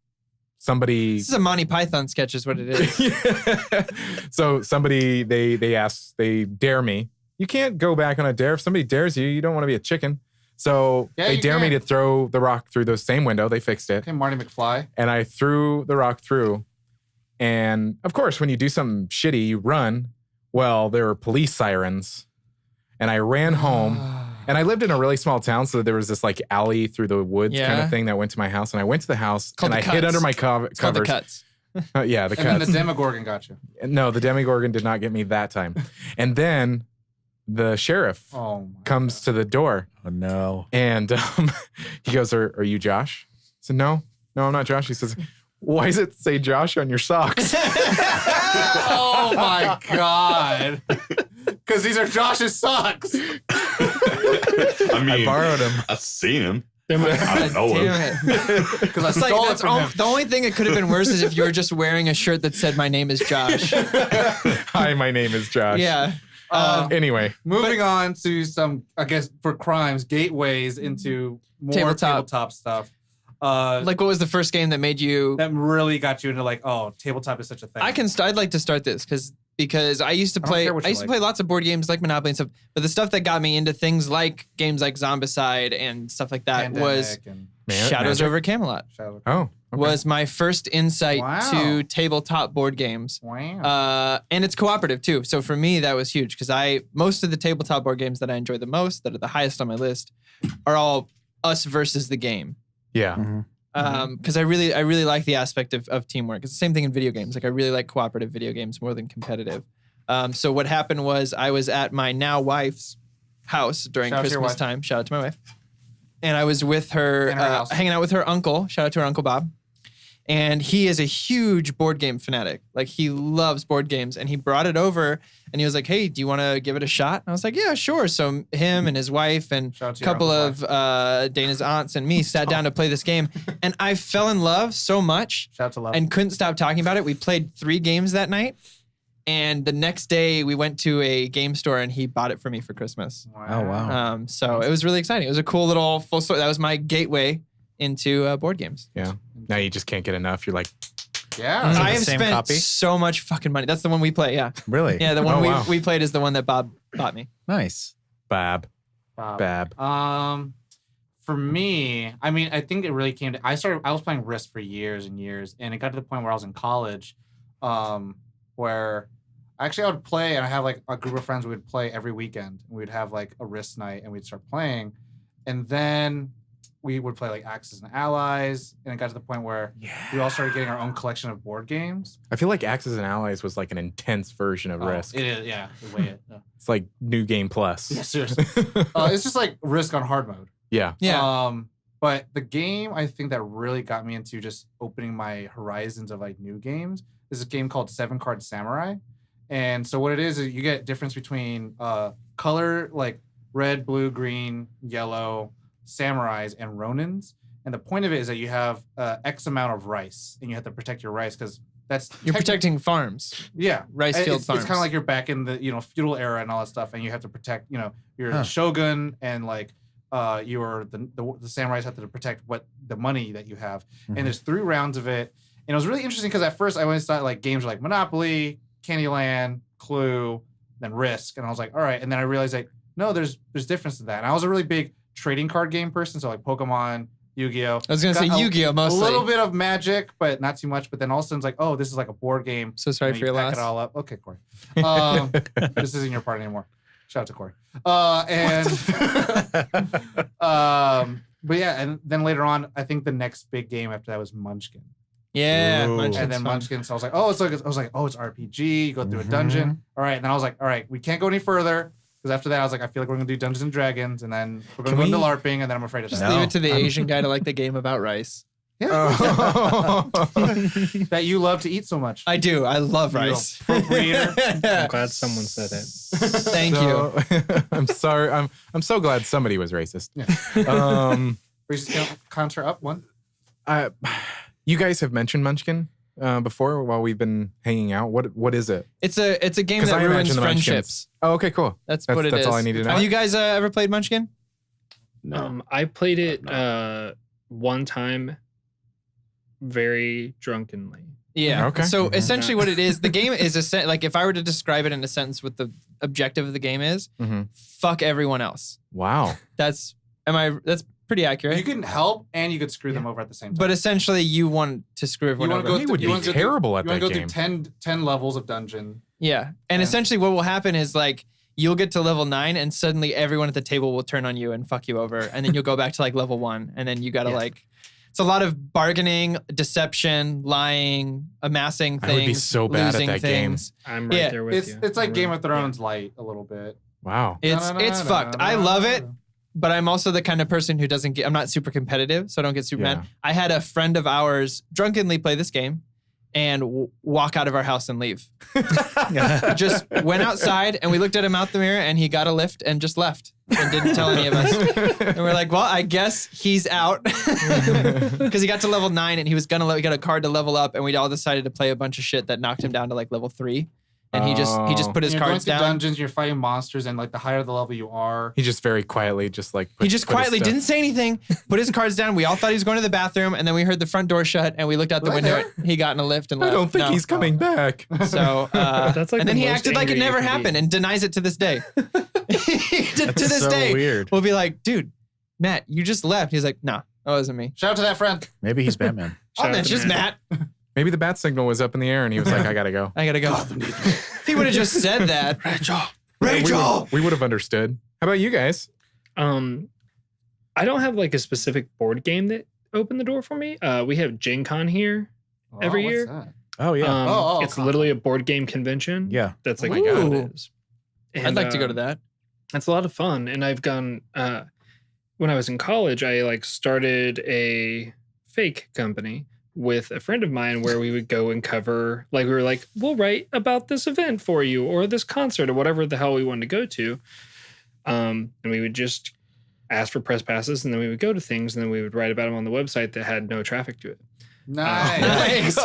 D: Somebody
B: This is a Monty Python sketch, is what it is.
D: So somebody they dare me. You can't go back on a dare. If somebody dares you, you don't want to be a chicken. So
A: Yeah,
D: they
A: you
D: dare me
A: can.
D: to throw the rock through the same window. They fixed it.
A: Okay, Marty McFly.
D: And I threw the rock through. And of course, when you do something shitty, you run. Well, there were police sirens, and I ran home. And I lived in a really small town, so there was this like alley through the woods kind of thing that went to my house. And I went to the house, and I hid under my covers.
B: It's called the cuts.
D: Yeah, the cuts.
A: And then the Demogorgon got you.
D: No, the Demogorgon did not get me that time. And then the sheriff comes to the door.
G: Oh, no.
D: And he goes, are you Josh? I said, no, I'm not Josh. He says, why does it say Josh on your socks?
A: Oh, my God. Because these are Josh's socks.
F: I mean,
G: I borrowed him.
F: I've seen him.
B: Damn
F: know him.
B: it. Because I stole it from him. The only thing that could have been worse is if you were just wearing a shirt that said, "My name is Josh."
D: Hi, my name is Josh.
B: Yeah.
D: Anyway.
A: Moving on to some, I guess, for crimes, gateways into more tabletop stuff.
B: Like, what was the first game that made you...
A: That really got you into like, oh, tabletop is such a thing.
B: I'd like to start this because I used to play lots of board games like Monopoly and stuff, but the stuff that got me into things like games like Zombicide and stuff like that was Shadows over Camelot. Was my first insight to tabletop board games.
A: Wow.
B: And it's cooperative too. So for me, that was huge because most of the tabletop board games that I enjoy the most, that are the highest on my list, are all us versus the game.
D: Yeah.
G: Mm-hmm.
B: Because I really like the aspect of teamwork. It's the same thing in video games. Like I really like cooperative video games more than competitive. So what happened was I was at my now wife's house during Christmas time. Shout out to my wife. And I was with her, hanging out with her uncle. Shout out to her Uncle Bob. And he is a huge board game fanatic. Like he loves board games. And he brought it over and he was like, hey, do you want to give it a shot? And I was like, yeah, sure. So him and his wife and a couple of Dana's aunts and me sat down to play this game. And I fell in love so much and couldn't stop talking about it. We played 3 games that night. And the next day we went to a game store and he bought it for me for Christmas.
G: Wow. Oh, wow.
B: So it was really exciting. It was a cool little full story. That was my gateway into board games.
D: Yeah. Now you just can't get enough. You're like,
A: yeah.
B: I have spent so much fucking money. That's the one we play. Yeah.
G: Really?
B: Yeah. The one we played is the one that Bob bought me.
G: Nice.
D: Bab.
A: For me, I mean, I think it really came to, I was playing Risk for years and years, and it got to the point where I was in college, where actually I would play, and I have like a group of friends we would play every weekend. And we'd have like a Risk night and we'd start playing. And then we would play like Axis and Allies, and it got to the point where we all started getting our own collection of board games.
D: I feel like Axis and Allies was like an intense version of Risk.
A: It is, yeah.
D: It's like New Game Plus.
A: Yeah, seriously. It's just like Risk on hard mode.
D: Yeah.
B: Yeah.
A: But the game I think that really got me into just opening my horizons of like new games is a game called 7 Card Samurai. And so what it is you get difference between color, like red, blue, green, yellow, samurais, and ronins. And the point of it is that you have X amount of rice, and you have to protect your rice because you're
B: protecting farms.
A: Yeah,
B: rice field farms.
A: It's kind of like you're back in the feudal era and all that stuff, and you have to protect your shogun and like the samurais have to protect the money that you have. Mm-hmm. And there's 3 rounds of it, and it was really interesting because at first I always thought like games were like Monopoly, Candyland, Clue, then Risk, and I was like, all right. And then I realized like no, there's difference to that. And I was a really big trading card game person, so like Pokemon, Yu-Gi-Oh.
B: I was gonna say Yu-Gi-Oh mostly.
A: A little bit of Magic, but not too much. But then all of a sudden it's like, oh, this is like a board game.
B: So sorry for your loss.
A: Pack it all up. Okay, Corey. This isn't your part anymore. Shout out to Corey. But yeah, and then later on, I think the next big game after that was Munchkin.
B: Yeah,
A: and then Munchkin. So I was like, oh, it's RPG. You go through a dungeon. All right, and then I was like, all right, we can't go any further. Because after that, I was like, I feel like we're going to do Dungeons and Dragons, and then we're going to go into LARPing, and then I'm afraid of that.
B: Just leave it to the Asian guy to like the game about rice.
A: Yeah. That you love to eat so much.
B: I do. I love rice.
E: Appropriator. I'm glad someone said it.
B: Thank you.
D: I'm sorry. I'm so glad somebody was racist.
A: Yeah. We just counter up one.
D: You guys have mentioned Munchkin before while we've been hanging out. What is it?
B: It's a game that ruins friendships.
D: Oh, okay, cool.
B: That's what it is.
D: That's all I need to know.
B: Have you guys ever played Munchkin?
F: No.
E: I played it one time very drunkenly.
B: Yeah.
D: Okay.
B: So essentially what it is, the game is like if I were to describe it in a sentence what the objective of the game is, fuck everyone else.
D: Wow.
B: That's pretty accurate.
A: You can help and you could screw them over at the same time.
B: But essentially you want to screw everyone over.
D: He would be terrible at that game.
A: You want to go through 10 levels of dungeon,
B: Yeah. And essentially what will happen is like, you'll get to level 9 and suddenly everyone at the table will turn on you and fuck you over. And then you'll go back to like level 1. And then you got to like, it's a lot of bargaining, deception, lying, amassing things.
D: I would be so bad at that
B: things.
E: game. I'm right there with you.
A: It's like Game of Thrones light a little bit.
D: Wow.
B: It's fucked. I love it, but I'm also the kind of person who doesn't get, I'm not super competitive, so I don't get super mad. I had a friend of ours drunkenly play this game and walk out of our house and leave. Just went outside and we looked at him out the mirror and he got a lift and just left and didn't tell any of us. And we're like, well, I guess he's out. Because he got to level 9 and he was going to get a card to level up, and we all decided to play a bunch of shit that knocked him down to like level 3. And he just put his cards down.
A: Dungeons, you're fighting monsters, and like the higher the level you are,
D: he just very quietly just like
B: quietly didn't say anything, put his cards down. We all thought he was going to the bathroom, and then we heard the front door shut, and we looked out the window. He got in a lift and left.
D: I don't think he's coming back.
B: So
E: that's like
B: and then he acted like it never happened and denies it to this day. To this day,
G: weird.
B: We'll be like, dude, Matt, you just left. He's like, nah, that wasn't me.
A: Shout out to that friend.
G: Maybe he's Batman.
B: That's just Matt.
D: Maybe the bat signal was up in the air and he was like, I gotta go.
B: I gotta go. If he would have just said that.
D: Rachel! We would have understood. How about you guys?
E: I don't have like a specific board game that opened the door for me. We have Gen Con here every year.
A: That?
G: Oh yeah.
E: It's literally a board game convention.
G: Yeah.
E: That's like
B: Oh my
E: what
B: God.
E: it is. And,
B: I'd like to go to that.
E: It's a lot of fun. And I've gone, when I was in college, I like started a fake company with a friend of mine where we would go and cover, like we were like, we'll write about this event for you or this concert or whatever the hell we wanted to go to. And we would just ask for press passes, and then we would go to things, and then we would write about them on the website that had no traffic to it.
A: Nice.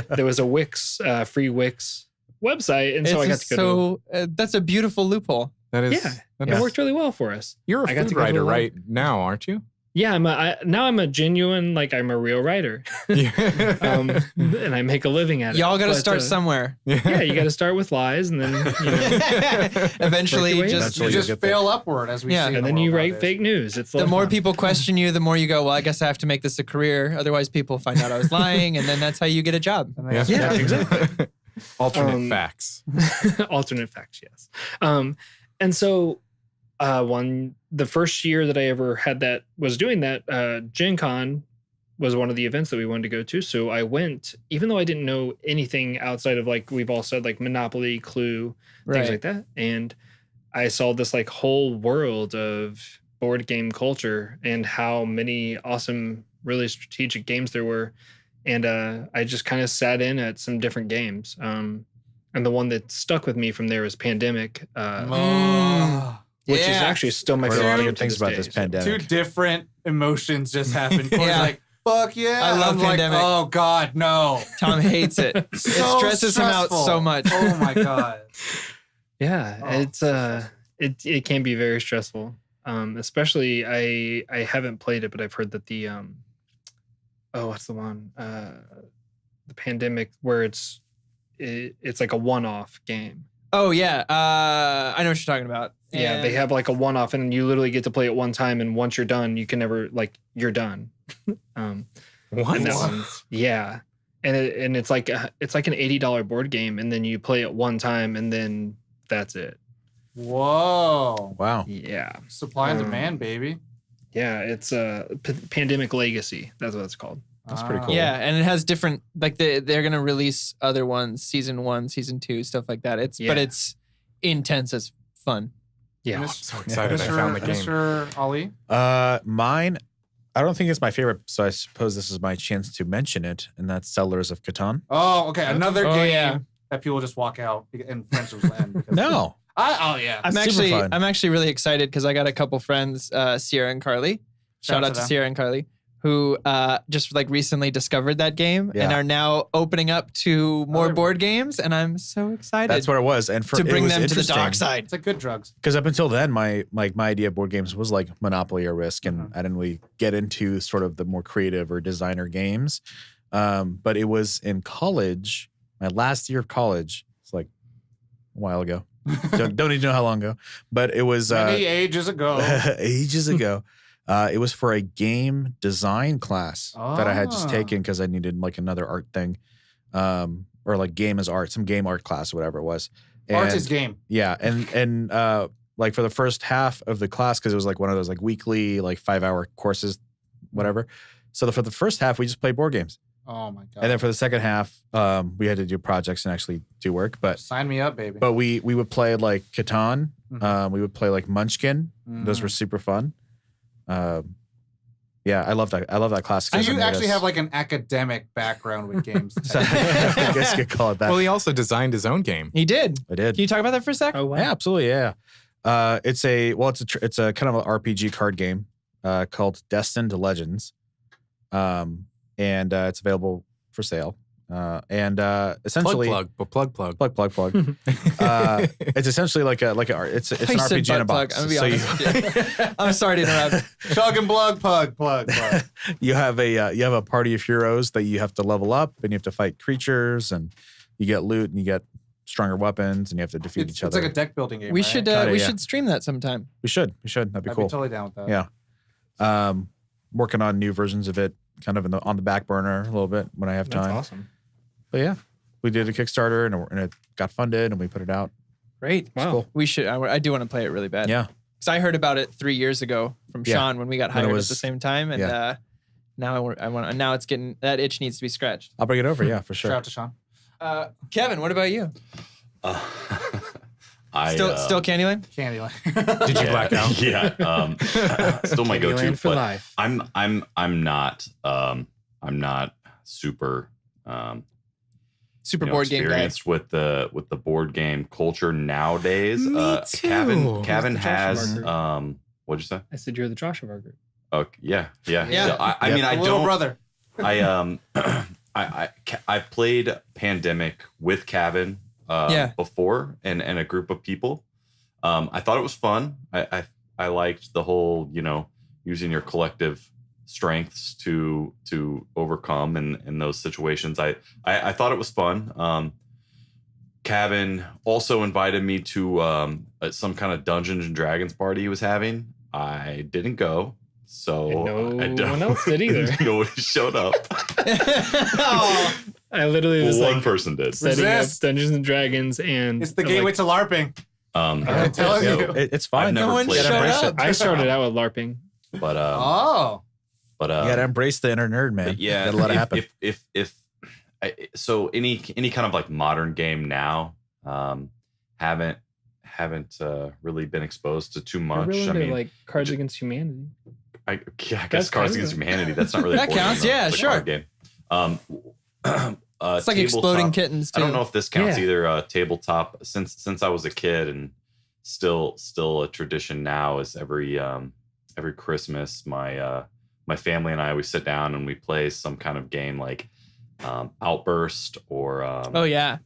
E: There was a Wix, free Wix website, and so I got to go
B: that's a beautiful loophole.
D: That is,
E: it worked really well for us.
D: You're a food writer right now, aren't you?
E: Yeah, I'm a genuine, like I'm a real writer. And I make a living at it.
B: Y'all got to start somewhere.
E: Yeah, you got to start with lies, and then
B: eventually
E: you
A: just fail upward as we see.
E: And then you write fake news. It's
B: the more people question you, the more you go, well, I guess I have to make this a career. Otherwise, people find out I was lying, and then that's how you get a job.
E: Yeah, exactly.
D: Alternate facts.
E: Alternate facts, yes. And so the first year that I ever had was doing that, Gen Con was one of the events that we wanted to go to. So I went, even though I didn't know anything outside of like we've all said, like Monopoly, Clue, things like that. And I saw this like whole world of board game culture and how many awesome, really strategic games there were. And I just kind of sat in at some different games. And the one that stuck with me from there was Pandemic. Which is actually still my favorite.
G: A lot of good things about this pandemic.
A: Two different emotions just happened. Corey's like, fuck yeah.
B: I love Pandemic.
A: Like, oh God, no.
B: Tom hates it. It stresses him out so much.
A: Oh my God.
E: It's it can be very stressful. Especially I haven't played it, but I've heard that the what's the one? The Pandemic where it's like a one-off game.
B: Oh yeah, I know what you're talking about.
E: Yeah, they have like a one-off, and you literally get to play it one time, and once you're done, you can never you're done.
D: What?
E: And that one's, yeah, and it's like an $80 board game, and then you play it one time, and then that's it.
A: Whoa!
G: Wow.
E: Yeah.
A: Supply and demand, baby.
E: Yeah, it's Pandemic Legacy. That's what it's called.
G: That's pretty cool.
B: Yeah, and it has different, like they're gonna release other ones, season 1, season 2, stuff like that. But it's intense as fun.
E: Yeah,
D: I'm so excited I found the game.
A: Mr. Ali?
G: Mine, I don't think it's my favorite, so I suppose this is my chance to mention it, and that's Settlers of Catan.
A: Oh, okay. Another game that people just walk out and friendships will end.
G: No.
B: I'm actually really excited because I got a couple friends, Sierra and Carly. Shout out to Sierra and Carly, who just like recently discovered that game and are now opening up to more board games, and I'm so excited.
G: That's what it was, and
B: to bring them to the dark side.
A: It's like good drugs.
G: Because up until then, my idea of board games was like Monopoly or Risk, and I didn't really get into sort of the more creative or designer games. But it was in college, my last year of college. It's like a while ago. don't need to know how long ago, but it was
A: many ages ago.
G: Ages ago. It was for a game design class that I had just taken because I needed like another art thing. or like game as art, some game art class or whatever it was.
A: Art is game.
G: Yeah, and like for the first half of the class, because it was like one of those like weekly like 5-hour courses, whatever. So for the first half, we just played board games.
A: Oh my god!
G: And then for the second half, we had to do projects and actually do work. But
A: sign me up, baby.
G: But we would play like Catan. We would play like Munchkin. Those were super fun. Yeah, I love that. I love that class.
A: So you actually have like an academic background with games.
G: I guess you could call it that.
D: Well, he also designed his own game.
B: He did.
G: I did.
B: Can you talk about that for a sec?
E: Oh wow.
G: Yeah, absolutely. Yeah. It's a kind of an RPG card game called Destined Legends, and it's available for sale. And essentially
D: plug.
G: It's essentially like an RPG in a box.
B: I'm, gonna be honest. I'm sorry to interrupt.
A: Chug and plug.
G: You have a party of heroes that you have to level up, and you have to fight creatures, and you get loot, and you get stronger weapons, and you have to defeat each other.
A: It's like a deck building game.
B: We
A: right?
B: should should stream that sometime.
G: We should. That'd be
A: I'd
G: cool.
A: be totally down with that.
G: Yeah. Working on new versions of it, kind of on the back burner a little bit when I have time.
E: That's awesome.
G: But yeah, we did a Kickstarter and it got funded and we put it out.
B: Great.
G: Wow. Cool.
B: We should. I do want to play it really bad.
G: Yeah.
B: Because I heard about it 3 years ago from Sean when we got hired at the same time, and now I want. Now it's getting that itch needs to be scratched.
G: I'll bring it over. Yeah, for sure.
A: Shout out to Sean.
B: Kevin, what about you? Still Candyland?
A: Candyland.
D: Did you black out?
F: Yeah. Still my go-to.
E: For
F: but
E: life.
F: I'm not super.
B: Super board game guy.
F: Experienced with the board game culture nowadays.
D: Me too.
F: Kevin has what'd you say?
E: I said you're the Josh of our group.
F: Oh yeah.
B: Yeah.
F: I mean, I
A: little
F: don't.
A: brother.
F: I played Pandemic with Kevin before and a group of people. I thought it was fun. I liked the whole using your collective strengths to overcome in those situations. I thought it was fun. Kevin also invited me to some kind of Dungeons and Dragons party he was having. I didn't go, so
E: no one else did either.
F: Nobody showed up.
E: I literally was
F: one person did.
E: Setting up Dungeons and Dragons, and
A: it's the gateway to LARPing.
F: I'm
A: telling you,
G: it's fine.
B: No one showed up.
E: I started out with LARPing,
F: but
G: you gotta embrace the inner nerd, man.
F: Yeah,
G: gotta let it happen.
F: So any kind of like modern game now, haven't really been exposed to too much.
E: Really
F: I mean,
E: like Cards Against Humanity.
F: I guess Cards Against Humanity. That's not really
B: that counts. Yeah, sure.
F: Card game.
B: It's like Exploding Kittens too.
F: I don't know if this counts either. Tabletop. Since I was a kid, and still a tradition now is every Christmas my family and I always sit down and we play some kind of game like Outburst or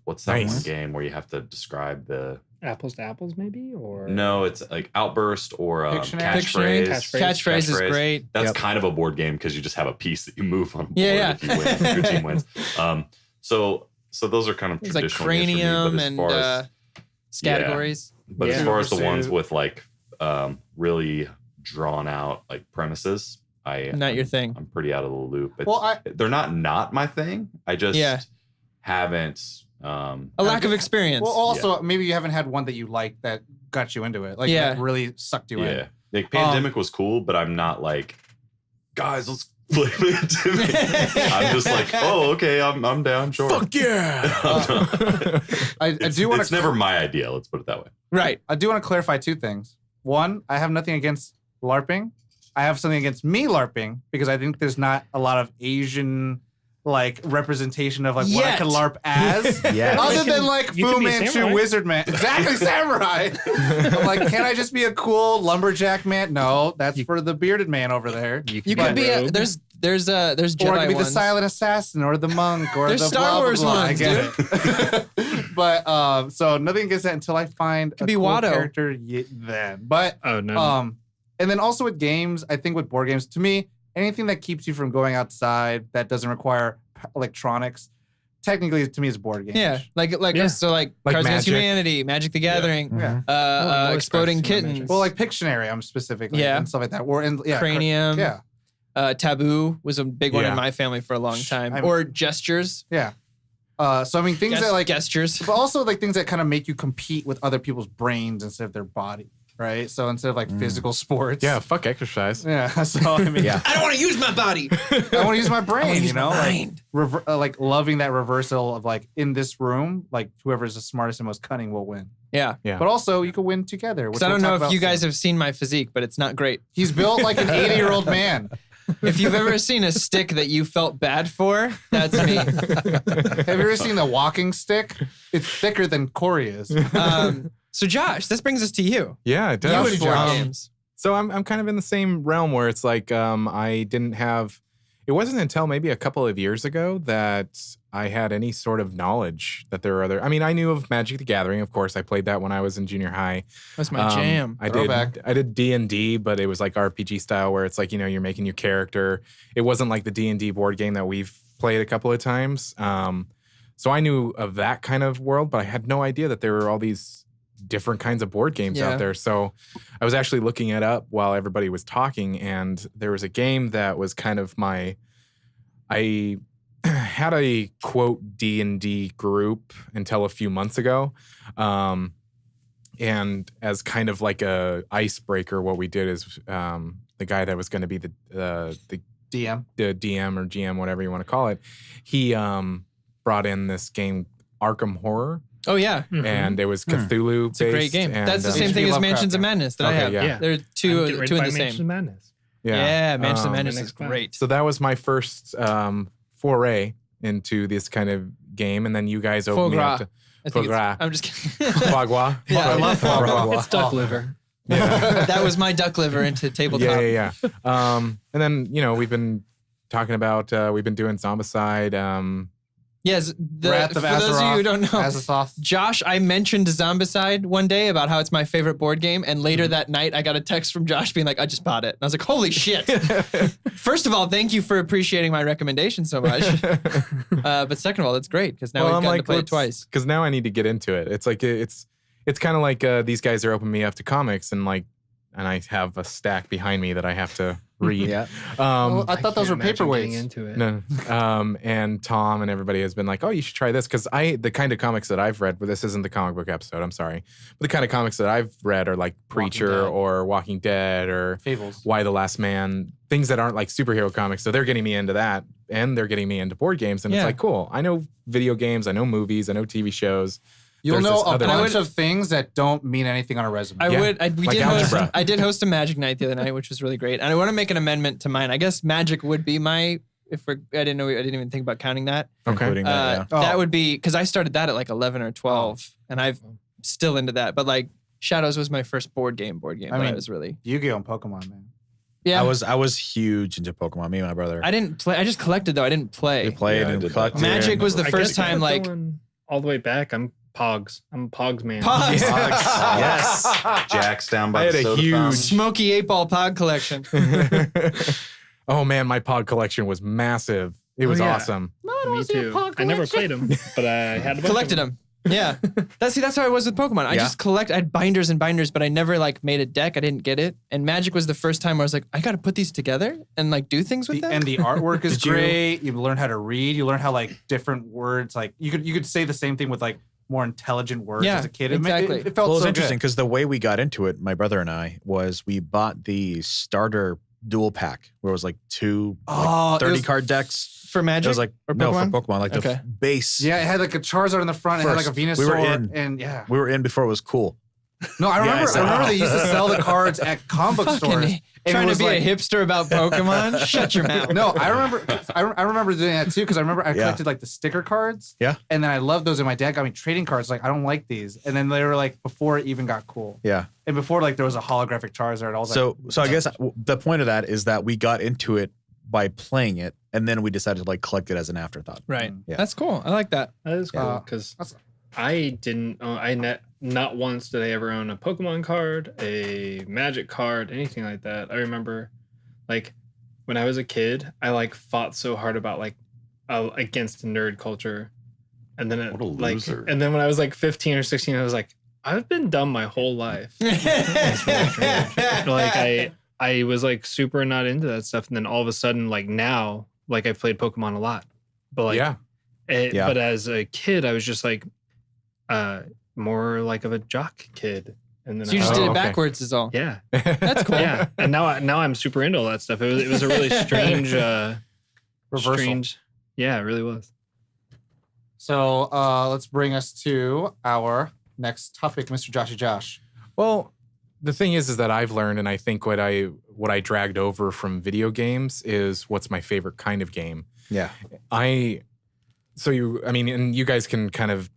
F: what's that one game where you have to describe the
E: Apples to Apples, maybe? Or
F: no, it's like Outburst or
B: Catchphrase. Catchphrase is great.
F: That's kind of a board game because you just have a piece that you move on a board if you win, if your team wins. So those are kind of
B: it's
F: traditional
B: like Cranium
F: games for me,
B: and categories.
F: But as far as the ones with like really drawn out like premises,
B: not your thing.
F: I'm pretty out of the loop.
A: Well,
F: they're not my thing. I just haven't.
B: A lack of experience.
A: Well, also maybe you haven't had one that you liked that got you into it. Like that really sucked you in.
F: Yeah, like Pandemic was cool, but I'm not like, guys, let's play Pandemic. I'm just like, oh, okay, I'm down. Sure.
D: Fuck yeah.
A: I do want to.
F: It's never my idea. Let's put it that way.
B: Right.
A: I do want to clarify two things. One, I have nothing against LARPing. I have something against me LARPing because I think there's not a lot of Asian like representation of like what I could LARP as. Other than like Fu Manchu Wizard Man. Exactly, samurai. I'm like, can I just be a cool lumberjack man? No, that's for the bearded man over there.
B: You could be there's Jedi
A: or I could be
B: ones.
A: the silent assassin or the monk or
B: there's
A: the
B: Star Wars
A: blah, blah, blah.
B: ones,
A: I get it. But so nothing against that until I find a cool
B: Watto.
A: character then. But and then also with games, I think with board games, to me, anything that keeps you from going outside that doesn't require electronics, technically to me is a board game.
B: Yeah, like Cards Against Humanity, Magic the Gathering, Exploding Kittens.
A: Well, like Pictionary, I'm specifically, and stuff like that. Or
B: Cranium. Taboo was a big one in my family for a long time. Or Gestures.
A: Yeah. So I mean, things that like
B: gestures,
A: but also like things that kind of make you compete with other people's brains instead of their body, right? So instead of like physical sports,
D: Yeah, fuck exercise.
A: yeah. So I mean,
B: I don't want to use my body.
A: I want to use my brain,
B: use my mind.
A: like loving that reversal of like in this room, like whoever's the smartest and most cunning will win.
B: Yeah.
A: But also you could win together.
B: Because I don't know if you guys have seen my physique, but it's not great.
A: He's built like an 80-year-old man.
B: If you've ever seen a stick that you felt bad for, that's me.
A: Have you ever seen the walking stick? It's thicker than Corey is.
B: So Josh, this brings us to you.
D: Yeah, it
B: You
D: does.
B: and board games.
D: So I'm kind of in the same realm where it's like I didn't have. It wasn't until maybe a couple of years ago that I had any sort of knowledge that there were other. I mean, I knew of Magic the Gathering, of course. I played that when I was in junior high.
B: That's my jam.
D: I did D&D, but it was like RPG style where it's like, you're making your character. It wasn't like the D&D board game that we've played a couple of times. So I knew of that kind of world, but I had no idea that there were all these different kinds of board games out there. So I was actually looking it up while everybody was talking, and there was a game that was kind of I had a quote D&D group until a few months ago. And as kind of like a icebreaker, what we did is the guy that was going to be the
A: DM,
D: the DM or GM, whatever you want to call it, he brought in this game Arkham Horror.
B: Oh, yeah.
D: And it was Cthulhu
B: It's a great game. That's the same thing as Mansions of Madness that I have.
D: Yeah.
B: They're two in the
E: Mansions
B: same.
E: of Madness.
B: Yeah, Mansions of Madness is great.
D: So that was my first foray into this kind of game. And then you guys opened me up to foie gras.
B: I'm just kidding.
D: Foie gras.
B: Yeah, I love foie gras.
E: It's duck liver.
D: Yeah.
B: That was my duck liver into tabletop.
D: Yeah. And then, we've been talking about, we've been doing Zombicide.
B: Yes,
A: Wrath
B: for
A: of
B: those of you who don't know,
A: Azaroth.
B: Josh, I mentioned Zombicide one day about how it's my favorite board game, and later that night I got a text from Josh being like, I just bought it. And I was like, holy shit. First of all, thank you for appreciating my recommendation so much. But second of all, it's great because now we've gotten to play it twice.
D: Because now I need to get into it. It's like, it's kind of like these guys are opening me up to comics, and I have a stack behind me that I have to read.
G: Yeah.
A: I thought those were paperweights.
E: Into it.
D: No. And Tom and everybody has been like, oh, you should try this. Because the kind of comics that I've read, but this isn't the comic book episode, I'm sorry. But the kind of comics that I've read are like Preacher or Walking Dead or
A: Fables.
D: Why the Last Man, things that aren't like superhero comics. So they're getting me into that, and they're getting me into board games. And it's like, cool. I know video games, I know movies, I know TV shows.
A: You'll know a bunch of things that don't mean anything on a resume.
B: I did host a Magic night the other night, which was really great. And I want to make an amendment to mine. I guess Magic would be my. I didn't even think about counting that.
D: Okay.
B: That would be because I started that at like 11 or 12, and I'm still into that. But like Shadows was my first board game. I mean, it was really
A: Yu-Gi-Oh and Pokemon, man.
B: Yeah,
G: I was huge into Pokemon. Me and my brother.
B: I didn't play. I just collected though. I didn't play.
G: We played and we collected.
B: Magic was the first time like
E: all the way back. I'm Pogs. I'm a Pogs man.
B: Pogs.
F: Yes. Jack's down by
D: I had
F: the
D: a
F: soda
D: huge
F: fountain.
B: Smoky 8-ball Pog collection.
D: Oh man, my Pog collection was massive. It was awesome.
E: Me too. I never played them, but I had a bunch
B: collected them. Yeah, that's how I was with Pokemon. I just I had binders and binders, but I never like made a deck. I didn't get it. And Magic was the first time where I was like, I got to put these together and like do things with them.
A: And the artwork is great. You learn how to read. You learn how like different words. Like you could say the same thing with like more intelligent words as a kid.
B: Exactly.
A: It felt
G: it was
A: so
G: interesting
A: good.
G: because the way we got into it, my brother and I, was we bought the starter dual pack where it was like 30 card decks.
B: For Magic?
G: It was like,
B: or
G: no,
B: Pokemon?
G: for Pokemon, like the base.
A: Yeah, it had like a Charizard in the front. It had like a Venusaur.
G: We were in before it was cool.
A: No, I remember they used to sell the cards at comic book stores.
B: Trying to be a hipster about Pokemon? Shut your mouth.
A: No, I remember doing that too because I remember I collected like the sticker cards.
G: Yeah.
A: And then I loved those, and my dad got me trading cards. Like I don't like these, and then they were like before it even got cool.
G: Yeah.
A: And before like there was a holographic Charizard. All
G: so I guess the point of that is that we got into it by playing it, and then we decided to like collect it as an afterthought.
B: Right.
G: Yeah.
B: That's cool. I like that.
E: That is cool because I didn't. Not once did I ever own a Pokemon card, a Magic card, anything like that. I remember, like, when I was a kid, I like fought so hard about like against nerd culture, and then
F: What a loser.
E: and then when I was like 15 or 16, I was like, I've been dumb my whole life. Like I was like super not into that stuff, and then all of a sudden, like now, like I played Pokemon a lot, but like But as a kid, I was just like more like of a jock kid. And then
B: So you just did it backwards is all.
E: Yeah.
B: That's cool.
E: Yeah. And now I'm super into all that stuff. It was a really strange
A: reversal.
E: Yeah, it really was.
A: So let's bring us to our next topic, Mr. Joshy Josh.
D: Well, the thing is that I've learned, and I think what I dragged over from video games is what's my favorite kind of game.
G: Yeah.
D: And you guys can kind of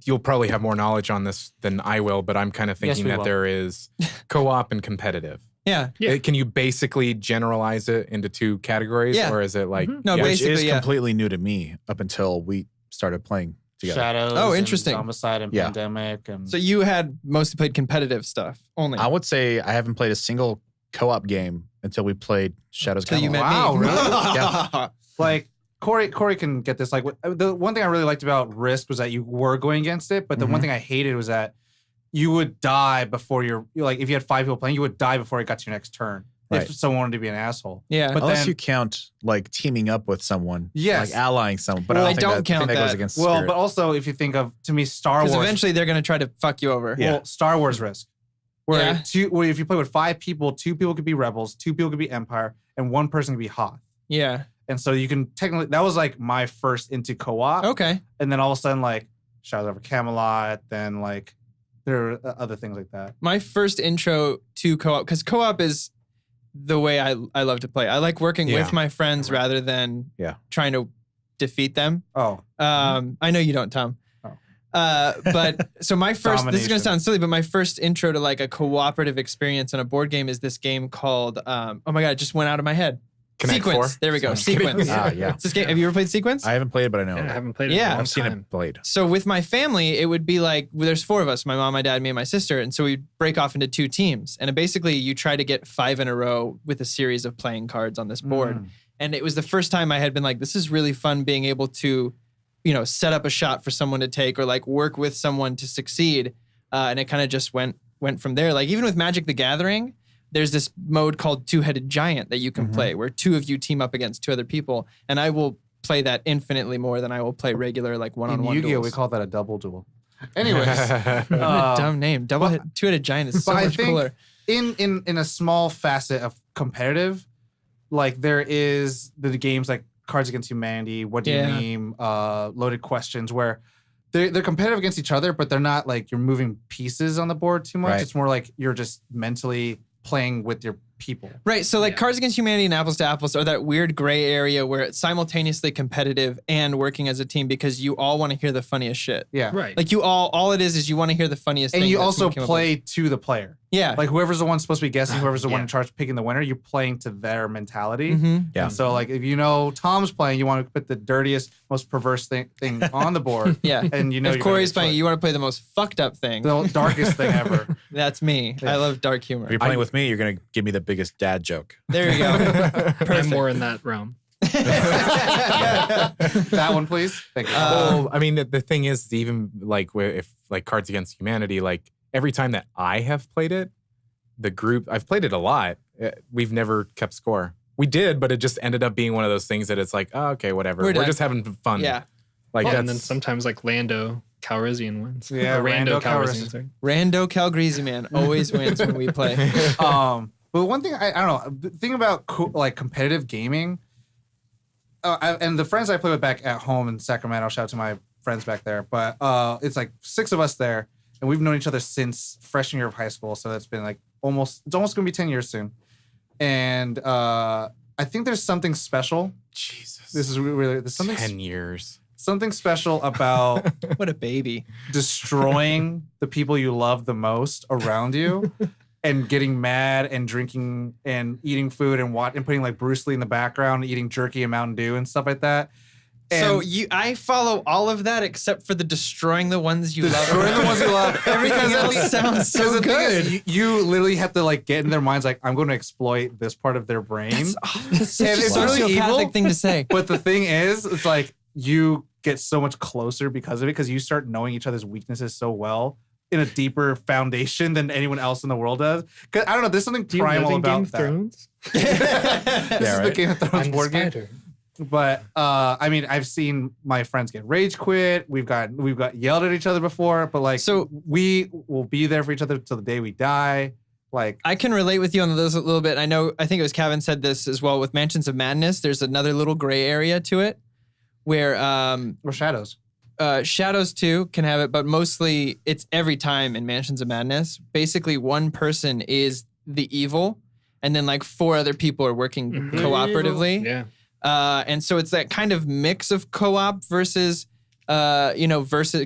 D: you'll probably have more knowledge on this than I will, but I'm kind of thinking that there is co-op and competitive.
B: Yeah.
D: Can you basically generalize it into two categories, or is it like
B: no? Basically,
G: which is completely new to me up until we started playing together.
A: Shadows.
B: Oh, interesting.
A: And Zombicide and Pandemic. And
B: so you had mostly played competitive stuff only.
G: I would say I haven't played a single co-op game until we played Shadows.
B: Until you met
A: wow,
B: me.
A: really?
G: Yeah.
A: Like Corey can get this. Like the one thing I really liked about Risk was that you were going against it, but the one thing I hated was that you would die before you're like if you had 5 people playing, you would die before it got to your next turn.
G: Right.
A: If someone wanted to be an asshole.
B: Yeah.
A: But
G: Unless
A: then,
G: you count like teaming up with someone,
A: yes,
G: like allying someone. But
B: Well,
G: I
B: I don't
G: think
B: count
G: that
B: that.
G: goes against the
A: well,
G: spirit.
A: but also if you think of to me Star Wars,
B: Because eventually they're going to try to fuck you over.
G: Yeah.
A: well, Star Wars Risk, where
B: Yeah.
A: where if you play with 5 people, 2 people could be rebels, 2 people could be Empire, and 1 person could be Hoth.
B: Yeah.
A: And so you can technically that was like my first into co-op.
B: Okay.
A: And then all of a sudden like Shadows over Camelot, then like there are other things like that.
B: My first intro to co-op, because co-op is the way I love to play. I like working with my friends rather than trying to defeat them.
A: Oh.
B: I know you don't, Tom.
A: Oh.
B: But so my first, this is going
A: Domination.
B: to sound silly, but my first intro to like a cooperative experience on a board game is this game called, oh my God, it just went out of my head.
D: Connect
B: Sequence.
D: 4?
B: There we go. Sequence.
G: yeah.
B: It's this game. Have you ever played Sequence?
G: I haven't played it, but I know.
E: Yeah, I
G: it.
E: haven't played it
B: Yeah.
E: in a long
G: I've seen
E: time.
G: it played.
B: So with my family, it would be like, well, there's 4 of us, my mom, my dad, me, and my sister. And so we'd break off into 2 teams. And basically you try to get 5 in a row with a series of playing cards on this board. And it was the first time I had been like, this is really fun being able to, set up a shot for someone to take or like work with someone to succeed. And it kind of just went from there. Like even with Magic the Gathering, there's this mode called Two-Headed Giant that you can play where 2 of you team up against 2 other people. And I will play that infinitely more than I will play regular like
A: In
B: one-on-one
A: Yu-Gi-Oh,
B: duels.
A: we call that a double duel. Anyways,
B: What a dumb name. Two-Headed Giant is so
A: but I
B: much
A: think
B: cooler.
A: in a small facet of competitive, like there is the games like Cards Against Humanity, What Do You Meme, Loaded Questions, where they're competitive against each other, but they're not like you're moving pieces on the board too much.
G: Right.
A: It's more like you're just mentally playing with your people.
B: Right. So like Cards Against Humanity and Apples to Apples are that weird gray area where it's simultaneously competitive and working as a team because you all want to hear the funniest shit.
A: Yeah.
E: Right.
B: Like you all it is you want to hear the funniest thing.
A: And you
B: that
A: also
B: someone came up
A: play to the player.
B: with. Yeah.
A: Like whoever's the one supposed to be guessing, whoever's the one
E: Yeah.
A: in charge of picking the winner, you're playing to their mentality.
B: Mhm.
G: Yeah.
A: And so like if you know Tom's playing, you want to put the dirtiest, most perverse thing on the board.
B: Yeah.
A: And you know
B: If
A: you're
B: Corey's
A: gonna
B: playing, you want to play the most fucked up thing.
A: the darkest thing ever.
B: That's me. I love dark humor.
G: If you're playing with me, you're gonna give me the biggest dad joke.
B: There you go.
E: I'm more in that realm.
A: That one, please. Thank you.
D: Well, I mean, the thing is, even like if like Cards Against Humanity, like every time that I have played it, the group I've played it a lot. We've never kept score. We did, but it just ended up being one of those things that it's like, oh, okay, whatever.
B: We're
D: We're
B: done.
D: just having fun.
B: Yeah.
D: Like
E: Yeah,
D: that's,
E: and then sometimes like Lando Calrissian wins.
A: Yeah,
E: Or
A: Rando
E: Calrissian.
A: Calrissian.
E: Sorry.
B: Rando Calgreasy man always wins when we play.
A: But one thing I don't know, the thing about like competitive gaming, and the friends I play with back at home in Sacramento, shout out to my friends back there, but it's like 6 of us there, and we've known each other since freshman year of high school, so that's been like it's almost gonna be 10 years soon. And I think there's something special.
D: Jesus.
A: This is really there's something
D: 10 years.
A: something special about
B: What a baby.
A: destroying the people you love the most around you and getting mad and drinking and eating food and putting like Bruce Lee in the background, eating jerky and Mountain Dew and stuff like that.
B: So
A: And
B: I follow all of that except for the destroying the ones you love.
A: destroying the ones you love.
B: Everything
A: Because
B: else
A: the-
B: sounds
A: because
B: so
A: the thing is,
B: good.
A: you literally have to like get in their minds like, I'm going to exploit this part of their brain.
B: That's such
A: And
B: a
A: it's really
B: sociopathic
A: evil.
B: thing to say.
A: But the thing is, it's like you get so much closer because of it, because you start knowing each other's weaknesses so well in a deeper foundation than anyone else in the world does. Because I don't know, there's something
E: Do you live
A: primal
E: in
A: about
E: Game of
A: that.
E: Thrones?
A: This is the
G: right.
A: Game of Thrones
E: I'm the
A: board game.
E: spider.
A: But I mean, I've seen my friends get rage quit. We've got yelled at each other before, but like, so we will be there for each other till the day we die. Like,
B: I can relate with you on this a little bit. I think it was Kevin said this as well with Mansions of Madness. There's another little gray area to it where
A: or Shadows.
B: Shadows too can have it, but mostly it's every time in Mansions of Madness. Basically, one person is the evil, and then like 4 other people are working cooperatively.
E: Yeah.
B: And so it's that kind of mix of co-op versus, versus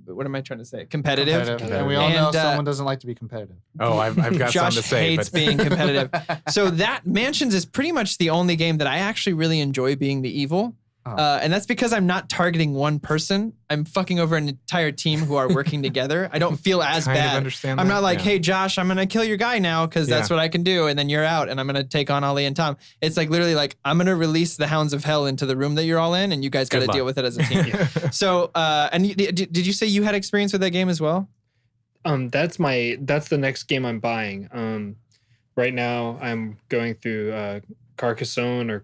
B: what am I trying to say? Competitive.
A: And we all know someone doesn't like to be competitive.
D: Oh, I've got
B: Josh
D: something to say.
B: hates being competitive. So that Mansions is pretty much the only game that I actually really enjoy being the evil. And that's because I'm not targeting one person. I'm fucking over an entire team who are working together. I don't feel as bad. I'm not like, hey, Josh, I'm going to kill your guy now because that's what I can do. And then you're out and I'm going to take on Ollie and Tom. It's like literally like, I'm going to release the hounds of hell into the room that you're all in and you guys got to deal with it as a team. So, and did you say you had experience with that game as well?
E: That's the next game I'm buying. Right now I'm going through Carcassonne, or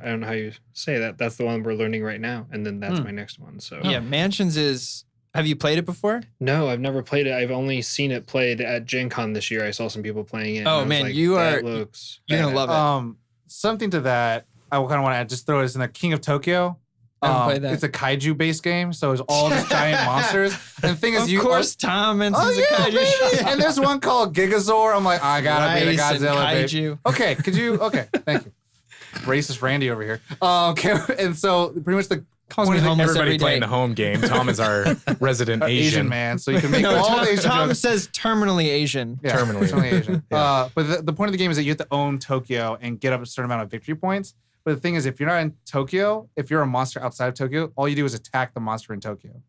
E: I don't know how you say that. That's the one we're learning right now, and then that's my next one. So
B: yeah, Mansions is. Have you played it before?
E: No, I've never played it. I've only seen it played at Gen Con this year. I saw some people playing it.
B: Oh man, you're gonna love it.
A: Something to that, I kind of want to just throw this in the King of Tokyo. It's a kaiju based game, so it's all these giant monsters. And the thing is,
B: of course, Tom mentions a kaiju.
A: And there's one called Gigazor. I'm like, I gotta be the Godzilla.
B: Kaiju.
A: Okay, thank you. Racist Randy over here. Okay, and so pretty much the
D: everybody playing the home game. Tom is our resident Asian
A: man, so you can make all Asian
B: Tom
A: jokes.
B: says terminally Asian.
A: Yeah, terminally Asian. But the point of the game is that you have to own Tokyo and get up a certain amount of victory points. But the thing is, if you're not in Tokyo, if you're a monster outside of Tokyo, all you do is attack the monster in Tokyo.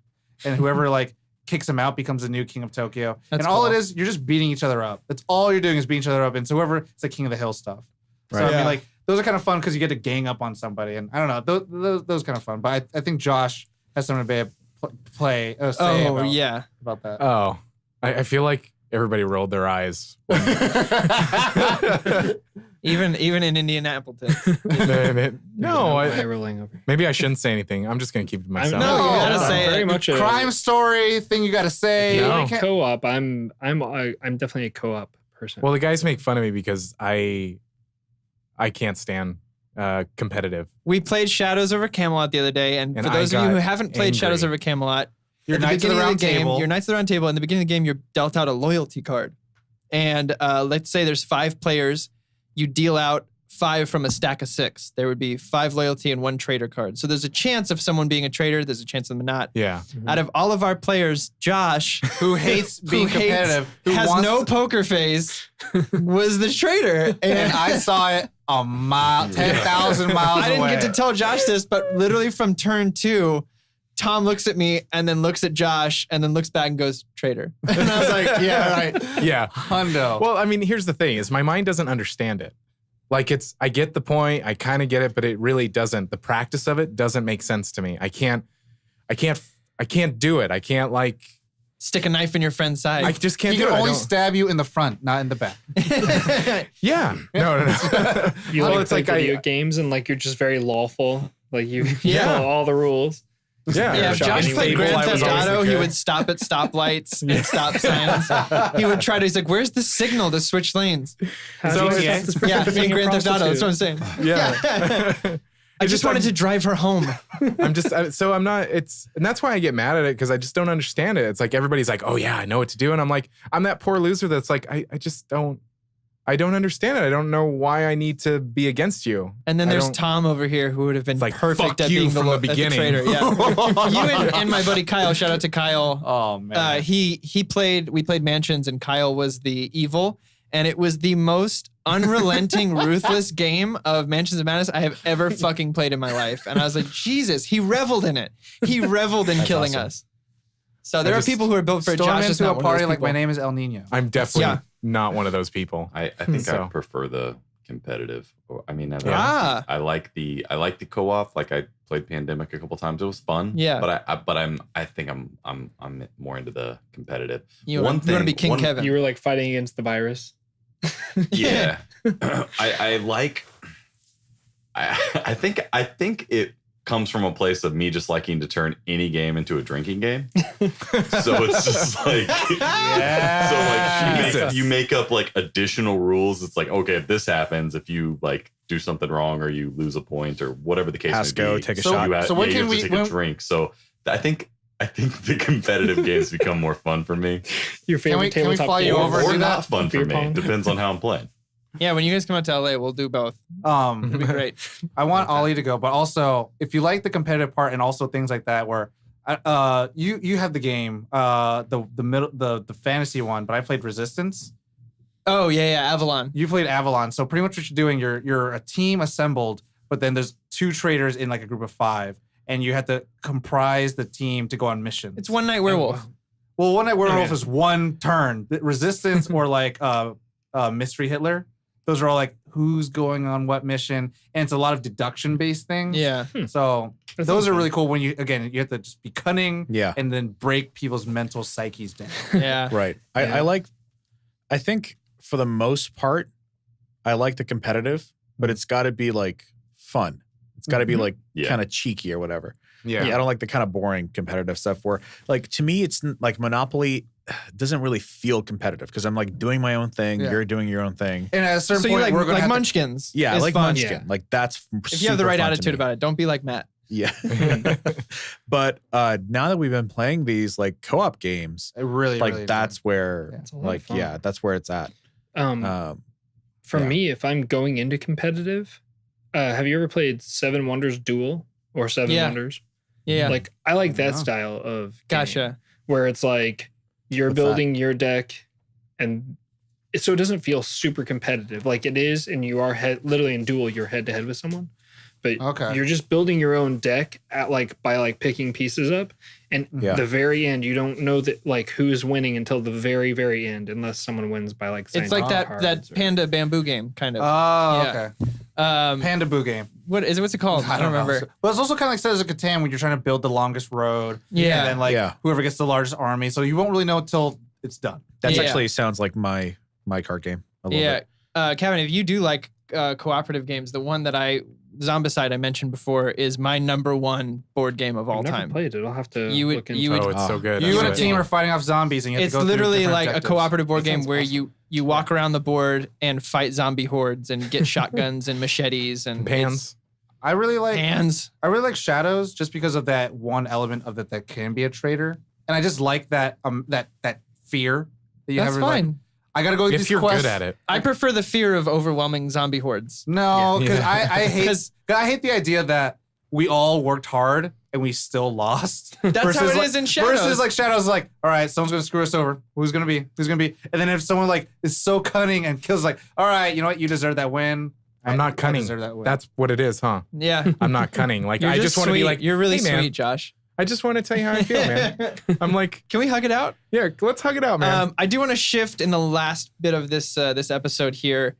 A: And whoever like kicks him out becomes the new king of Tokyo. And all it is, you're just beating each other up. That's all you're doing is beating each other up. And so whoever, it's like King of the Hill stuff. So I mean, like, those are kind of fun because you get to gang up on somebody. And I don't know, those kind of fun. But I think Josh has something to say about that.
D: Oh, I feel like everybody rolled their eyes.
B: Even in Indianapolis.
D: Maybe I shouldn't say anything. I'm just gonna keep it to myself.
B: No, you gotta say
E: very much a
A: crime story thing. You gotta say.
E: Co-op. I'm definitely a co-op person.
D: Well, the guys make fun of me because I can't stand competitive.
B: We played Shadows over Camelot the other day, and for those of you who haven't played Shadows over Camelot,
A: you're Knights of the Round Table.
B: You're Knights of the Round Table. In the beginning of the game, you're dealt out a loyalty card, and let's say there's 5 players. You deal out 5 from a stack of 6. There would be 5 loyalty and 1 traitor card. So there's a chance of someone being a traitor. There's a chance of them not.
D: Yeah.
B: Mm-hmm. Out of all of our players, Josh,
A: who hates being competitive,
B: has no poker face, was the traitor.
A: And I saw it a mile, 10,000 miles away.
B: I didn't get to tell Josh this, but literally from turn 2, Tom looks at me and then looks at Josh and then looks back and goes, traitor.
A: And I was like, yeah, right.
D: Yeah.
A: Hundo.
D: Well, I mean, here's the thing is my mind doesn't understand it. Like I get the point. I kind of get it, but it really doesn't. The practice of it doesn't make sense to me. I can't do it. I can't like
B: stick a knife in your friend's side.
D: I just can't
A: do it. He can only stab you in the front, not in the back.
D: Yeah. No.
E: You like play video games and like you're just very lawful. Like you follow all the rules.
D: Yeah.
B: If Josh played Grand Theft Auto, he would stop at stoplights and stop signs. He would try to, he's like, where's the signal to switch lanes?
E: In
B: Grand Theft Auto, that's what I'm saying.
D: Yeah.
B: I just wanted to drive her home.
D: And that's why I get mad at it because I just don't understand it. It's like everybody's like, oh yeah, I know what to do. And I'm like, I'm that poor loser that's like, I don't understand it. I don't know why I need to be against you.
B: And then there's Tom over here who would have been like, perfect at being the beginning. Traitor. Yeah. You and my buddy Kyle, shout out to Kyle.
A: Oh man.
B: We played Mansions and Kyle was the evil. And it was the most unrelenting, ruthless game of Mansions of Madness I have ever fucking played in my life. And I was like, Jesus, he reveled in it. He reveled in killing us. So there are people who are built for Josh.
A: Into a party like my name is El Nino.
D: I'm definitely not one of those people.
F: I think I prefer the competitive. I mean, I like the co-op. Like I played Pandemic a couple times. It was fun.
B: Yeah.
F: But I think I'm more into the competitive.
B: You want to be King Kevin.
E: You were like fighting against the virus.
F: Yeah. I like I think it comes from a place of me just liking to turn any game into a drinking game. So it's just like, so like you make up like additional rules. It's like, okay, if this happens, if you like do something wrong or you lose a point or whatever the case may be,
G: take a shot.
F: So when can we take a drink? So I think the competitive games become more fun for me.
E: Your favorite tabletop
A: fly you over
F: or not fun for me. Depends on how I'm playing.
B: Yeah, when you guys come out to LA, we'll do both. It'll be great.
A: I want Ollie to go, but also if you like the competitive part and also things like that, where you have the game, the fantasy one, but I played Resistance.
B: Oh yeah, Avalon.
A: You played Avalon, so pretty much what you're doing, you're a team assembled, but then there's 2 traders in like a group of 5, and you have to comprise the team to go on missions.
B: It's One Night Werewolf.
A: Well, One Night Werewolf is one turn. Resistance or like Mystery Hitler. Those are all like who's going on what mission, and it's a lot of deduction based things.
B: Yeah.
A: So those are really cool when you have to just be cunning.
G: Yeah.
A: And then break people's mental psyches down.
B: Yeah.
G: Right. I think for the most part, I like the competitive, but it's got to be like fun. It's got to be like kind of cheeky or whatever.
D: Yeah.
G: I don't like the kind of boring competitive stuff where, like, to me, it's like Monopoly doesn't really feel competitive because I'm like doing my own thing. Yeah. You're doing your own thing.
A: And at a certain point,
B: you like,
A: we're going to
B: Munchkins.
G: Yeah, like
B: fun.
G: Munchkin.
B: Yeah.
G: Like that's
B: if you have the right attitude about it, don't be like Matt.
G: Yeah. But now that we've been playing these like co-op games,
A: it really,
G: like
A: really
G: that's
A: good.
G: where that's where it's at.
E: For me, if I'm going into competitive, have you ever played 7 Wonders Duel or 7 Wonders?
B: Yeah.
E: Like I like that style of game,
B: gotcha.
E: Where it's like you're building your deck, and so it doesn't feel super competitive like it is, and you are literally in Duel, you're head to head with someone. But you're just building your own deck by picking pieces up, and the very end you don't know that like who's winning until the very very end unless someone wins by like.
B: It's like that Panda Bamboo game kind of.
A: Oh, okay. Panda Boo game.
B: What is it? What's it called? I don't remember.
A: But it's also kind of like set as a Catan when you're trying to build the longest road.
B: Yeah.
A: And then whoever gets the largest army, so you won't really know until it's done.
G: That actually sounds like my card game. A little bit.
B: Kevin, if you do like cooperative games, the one that Zombicide I mentioned before is my #1 board game of all
E: I've never
B: time.
E: Played it. I'll have to.
B: Look into
D: Oh, it's so good.
A: You and a team are fighting off zombies, and you have
B: it's
A: to go
B: literally
A: through
B: like
A: objectives.
B: a cooperative board game where you walk around the board and fight zombie hordes and get shotguns and machetes and
D: pans.
A: I really like
B: hands.
A: I really like Shadows just because of that one element of that can be a traitor, and I just like that that fear that you
B: That's
A: have.
B: fine.
A: Like, I gotta go
D: If
A: these
D: you're
A: quests.
D: good at it.
B: I prefer the fear of overwhelming zombie hordes.
A: No, because I hate the idea that we all worked hard and we still lost.
B: That's how it is in Shadows.
A: Versus like Shadows, like, all right, someone's gonna screw us over. Who's gonna be? And then if someone like is so cunning and kills, like, all right, you know what? You deserve that win.
D: I'm not cunning. That's what it is, huh?
B: Yeah.
D: I'm not cunning. Like
B: I
D: just want to be like,
B: you're really
D: hey, man,
B: sweet, Josh.
D: I just want to tell you how I feel, man. I'm like,
B: can we hug it out?
D: Yeah, let's hug it out, man.
B: I do want to shift in the last bit of this episode here.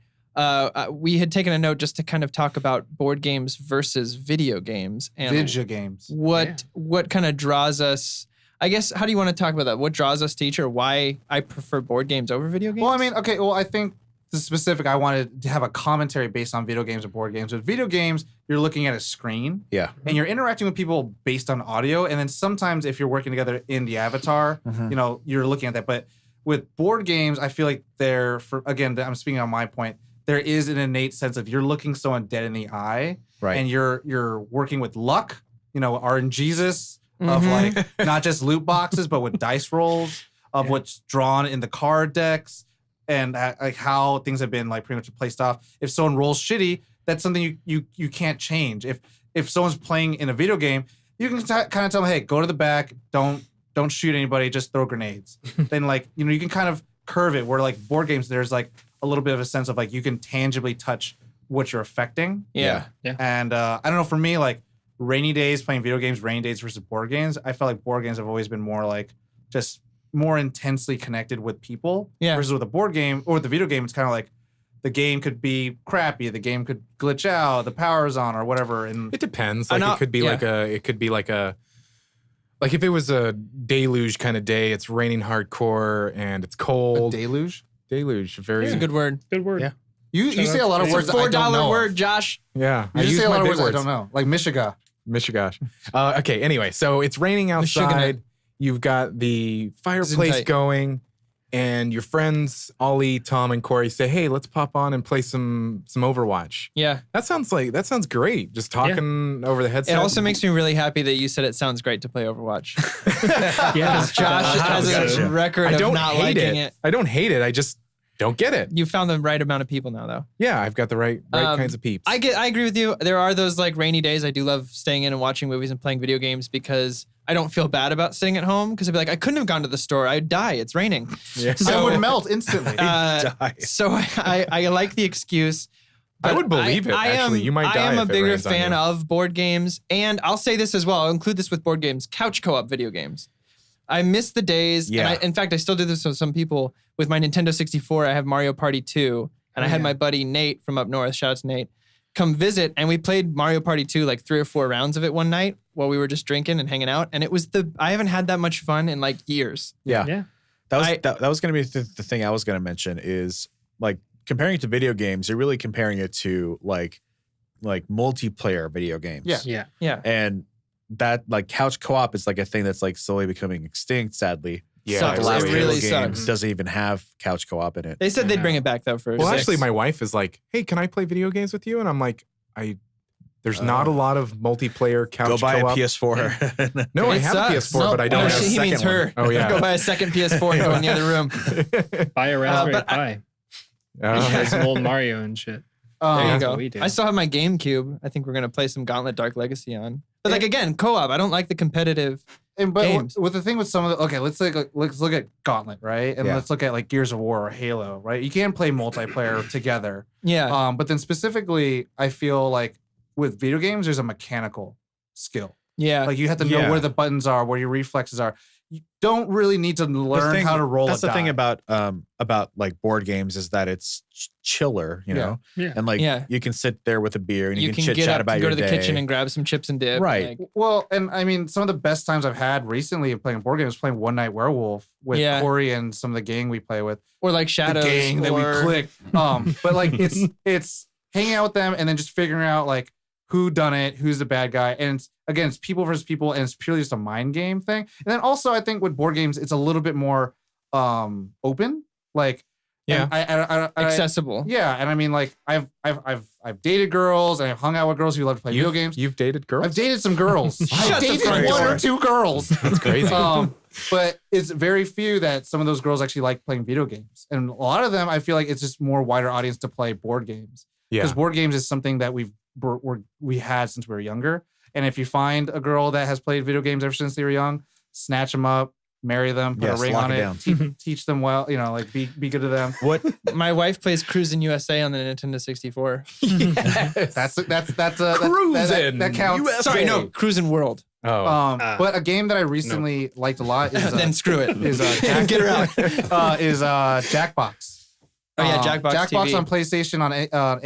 B: We had taken a note just to kind of talk about board games versus video games and
A: video games.
B: What kind of draws us? I guess, how do you want to talk about that? What draws us to each, or why I prefer board games over video games?
A: Well, I mean, okay. Well, I think the specific, I wanted to have a commentary based on video games and board games. With video games, you're looking at a screen.
G: Yeah.
A: And you're interacting with people based on audio. And then sometimes if you're working together in the avatar, you know, you're looking at that. But with board games, I feel like I'm speaking on my point, there is an innate sense of you're looking someone dead in the eye.
G: Right.
A: And you're working with luck, you know, RNGesus of like not just loot boxes, but with dice rolls of what's drawn in the card decks. And like how things have been like pretty much placed off. If someone rolls shitty, that's something you can't change. If someone's playing in a video game, you can kind of tell them, hey, go to the back, don't shoot anybody, just throw grenades. Then like, you know, you can kind of curve it where like board games, there's like a little bit of a sense of like you can tangibly touch what you're affecting.
B: Yeah.
A: And I don't know, for me, like rainy days playing video games, rainy days versus board games, I felt like board games have always been more like just more intensely connected with people.
B: Yeah.
A: Versus with a board game or with the video game, it's kind of like the game could be crappy, the game could glitch out, the power's on or whatever. And
D: it depends. Like it could be like like if it was a deluge kind of day, it's raining hardcore and it's cold.
A: A deluge?
D: Deluge.
B: It's a good word.
E: Good word.
G: Yeah.
A: You say a lot of
B: It's
A: words
B: a
A: that I don't know.
B: $4 word, Josh.
D: Yeah.
A: You just
D: use
A: say a
D: my
A: lot of
D: big
A: words I don't know. Like Michigan.
D: Michigosh. Okay, anyway, so it's raining outside. You've got the fireplace
B: tight.
D: going, and your friends, Ollie, Tom, and Corey say, hey, let's pop on and play some Overwatch.
B: Yeah.
D: That sounds great. Just talking over the headset.
B: It also makes me really happy that you said it sounds great to play Overwatch.
E: Yeah.
B: Josh has a record
D: I
B: of
D: don't
B: not
D: hate
B: liking
D: it.
B: it.
D: I don't hate it. I just don't get it.
B: You found the right amount of people now, though.
D: Yeah, I've got the right kinds of peeps.
B: I agree with you. There are those like rainy days. I do love staying in and watching movies and playing video games because I don't feel bad about sitting at home because I'd be like, I couldn't have gone to the store. I'd die. It's raining.
D: Yeah.
A: I would melt instantly.
B: So I like the excuse.
D: I would believe it, actually. You might die
B: I am
D: if
B: a
D: it
B: bigger
D: rains on
B: fan
D: you.
B: of board games. And I'll say this as well. I'll include this with board games. Couch co-op video games. I miss the days.
G: Yeah.
B: And in fact, I still do this with some people. With my Nintendo 64, I have Mario Party 2. And I had my buddy Nate from up north, shout out to Nate, come visit. And we played Mario Party 2 like 3 or 4 rounds of it one night while we were just drinking and hanging out. And it was I haven't had that much fun in like years.
G: Yeah.
E: Yeah.
G: That was going to be the thing I was going to mention is like comparing it to video games, you're really comparing it to like multiplayer video games.
A: Yeah.
E: Yeah.
B: Yeah.
G: And that like couch co-op is like a thing that's like slowly becoming extinct, sadly.
D: Yeah,
B: Sucks.
G: The last
B: It
G: Halo
B: really
G: game
B: sucks.
G: doesn't even have couch co-op in it.
B: They said they'd bring it back though for
D: Well,
B: 6.
D: actually, my wife is like, hey, can I play video games with you? And I'm like, there's not a lot of multiplayer couch
G: Go buy
D: co-op.
G: a PS4.
D: No, I
B: It
D: have
B: sucks.
D: a PS4, but I don't
B: No,
D: have a
B: he
D: second
B: means
D: one.
B: her.
D: Oh, yeah.
B: Go buy a second PS4 and go in the other room.
E: Buy a Raspberry
B: but
E: Pi.
D: Oh.
E: Play some old Mario and shit.
B: There you
E: That's
B: go.
E: what we do.
B: I still have my GameCube. I think we're gonna play some Gauntlet Dark Legacy on. But like again, co-op. I don't like the competitive.
A: But
B: games.
A: with the thing with some of the let's look at Gauntlet, right? And
G: Yeah.
A: let's look at like Gears of War or Halo, right? You can play multiplayer together.
B: Yeah.
A: But then specifically, I feel like with video games, there's a mechanical skill.
B: Yeah.
A: Like you have to know
G: Yeah.
A: where the buttons are, where your reflexes are. You don't really need to learn how to roll.
G: That's
A: a
G: the thing
A: die.
G: about like board games is that it's chiller, you know?
E: Yeah.
G: And like
B: Yeah.
G: you can sit there with a beer and you, can chit
B: get
G: chat
B: up,
G: about
B: go
G: your
B: to the
G: day.
B: kitchen and grab some chips and dip.
G: Right.
B: Like,
A: Well, and I mean, some of the best times I've had recently in playing board games was playing One Night Werewolf with
B: Yeah.
A: Corey and some of the gang we play with.
B: or like Shadows.
A: The gang that we
B: or-
A: click. But like it's hanging out with them and then just figuring out like who done it, who's the bad guy, and it's people versus people, and it's purely just a mind game thing. And then also I think with board games, it's a little bit more open. Like
D: Yeah.
A: and I
B: accessible.
A: yeah, and I mean like I've dated girls and I've hung out with girls who love to play video games.
D: You've dated girls?
A: I've dated some girls.
B: Shut
A: I've
B: the
A: dated
B: front
A: one
B: door.
A: or two girls.
D: That's crazy.
A: But it's very few that some of those girls actually like playing video games. And a lot of them, I feel like it's just more wider audience to play board games.
D: Yeah.
A: Because board games is something that we had since we were younger. And if you find a girl that has played video games ever since they were young, snatch them up, marry them, put
G: Yes,
A: a ring
G: lock
A: on
G: it
A: it,
G: down.
A: teach them well, like be good to them.
G: What
B: My wife plays Cruisin' USA on the Nintendo 64.
A: That's a
D: Cruisin'
A: that counts.
D: USA.
B: Sorry, no, Cruisin' World.
D: Oh.
A: But a game that I recently liked a lot is
B: Then screw it.
A: Get her out. Is Jackbox.
B: Oh yeah, Jackbox
A: Jackbox
B: TV.
A: on PlayStation, on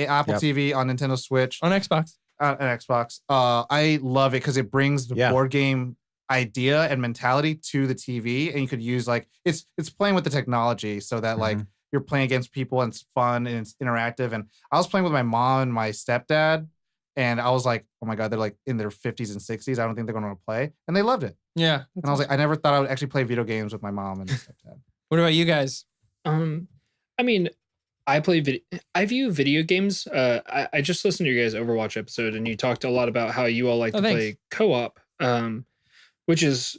A: Apple
G: Yep.
A: TV, on Nintendo Switch,
B: on Xbox.
A: on Xbox. I love it because it brings the
G: Yeah.
A: board game idea and mentality to the TV, and you could use like it's playing with the technology so that like you're playing against people and it's fun and it's interactive. And I was playing with my mom and my stepdad, and I was like, oh my god, they're like in their 50s and 60s. I don't think they're going to want to play, and they loved it.
B: Yeah.
A: And I was like, I never thought I would actually play video games with my mom and stepdad.
B: What about you guys?
E: I mean, I view video games. I just listened to your guys' Overwatch episode, and you talked a lot about how you all like to
B: thanks.
E: play co-op, which is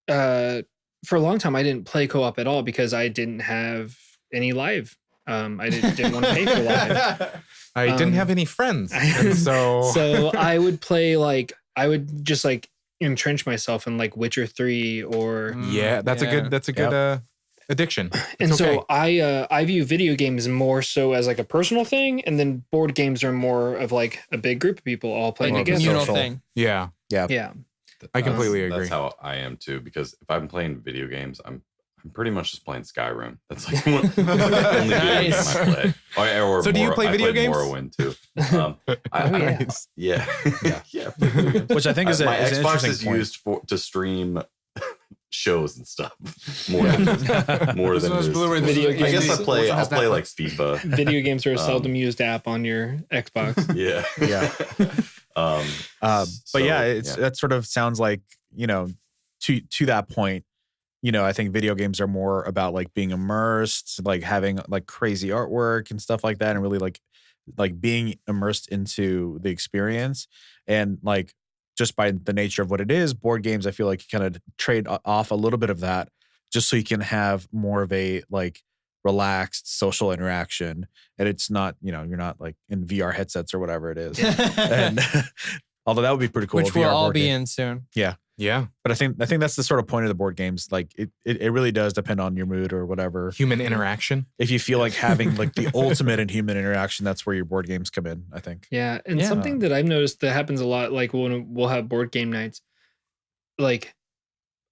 E: for a long time I didn't play co-op at all because I didn't have any live. I didn't want to pay for live.
D: I didn't have any friends. And so
E: So I would play I would just entrench myself in Witcher 3 or
D: yeah, that's a good addiction.
E: and
D: It's
E: so
D: okay.
E: I view video games more so as a personal thing, and then board games are more of a big group of people all playing
B: Like a
E: together.
B: communal
G: social.
B: thing.
D: Yeah,
E: Yeah.
D: I completely agree.
F: That's how I am too. Because if I'm playing video games, I'm pretty much just playing Skyrim. That's the only video game
B: Nice.
F: I play. Or
D: So do you play
F: I
D: video
F: played
D: games?
F: Morrowind too. Yeah.
G: Which I think is
F: my
G: an
F: Xbox
G: interesting
F: is
G: point.
F: used to stream shows and stuff more than
A: This
F: than
A: one's
F: it is.
A: Blu-ray.
E: Video
F: I guess
E: games.
F: I'll play
A: Netflix.
F: like FIFA.
E: Video games are a
F: Um,
E: seldom used app on your Xbox.
F: Yeah.
G: Yeah. But yeah, that sort of sounds like, to that point, I think video games are more about like being immersed, like having like crazy artwork and stuff like that, and really like being immersed into the experience. And like just by the nature of what it is, board games, I feel like you kind of trade off a little bit of that just so you can have more of a like relaxed social interaction. And it's not, you're not like in VR headsets or whatever it is. And although that would be pretty cool.
B: Which
G: a VR
B: we'll all
G: board
B: be
G: game.
B: in soon.
D: Yeah.
G: But I think that's the sort of point of the board games. Like it really does depend on your mood or whatever.
D: Human interaction.
G: If you feel like having like the ultimate in human interaction, that's where your board games come in, I think.
E: Yeah, and
B: Yeah.
E: something that I've noticed that happens a lot, like when we'll have board game nights, like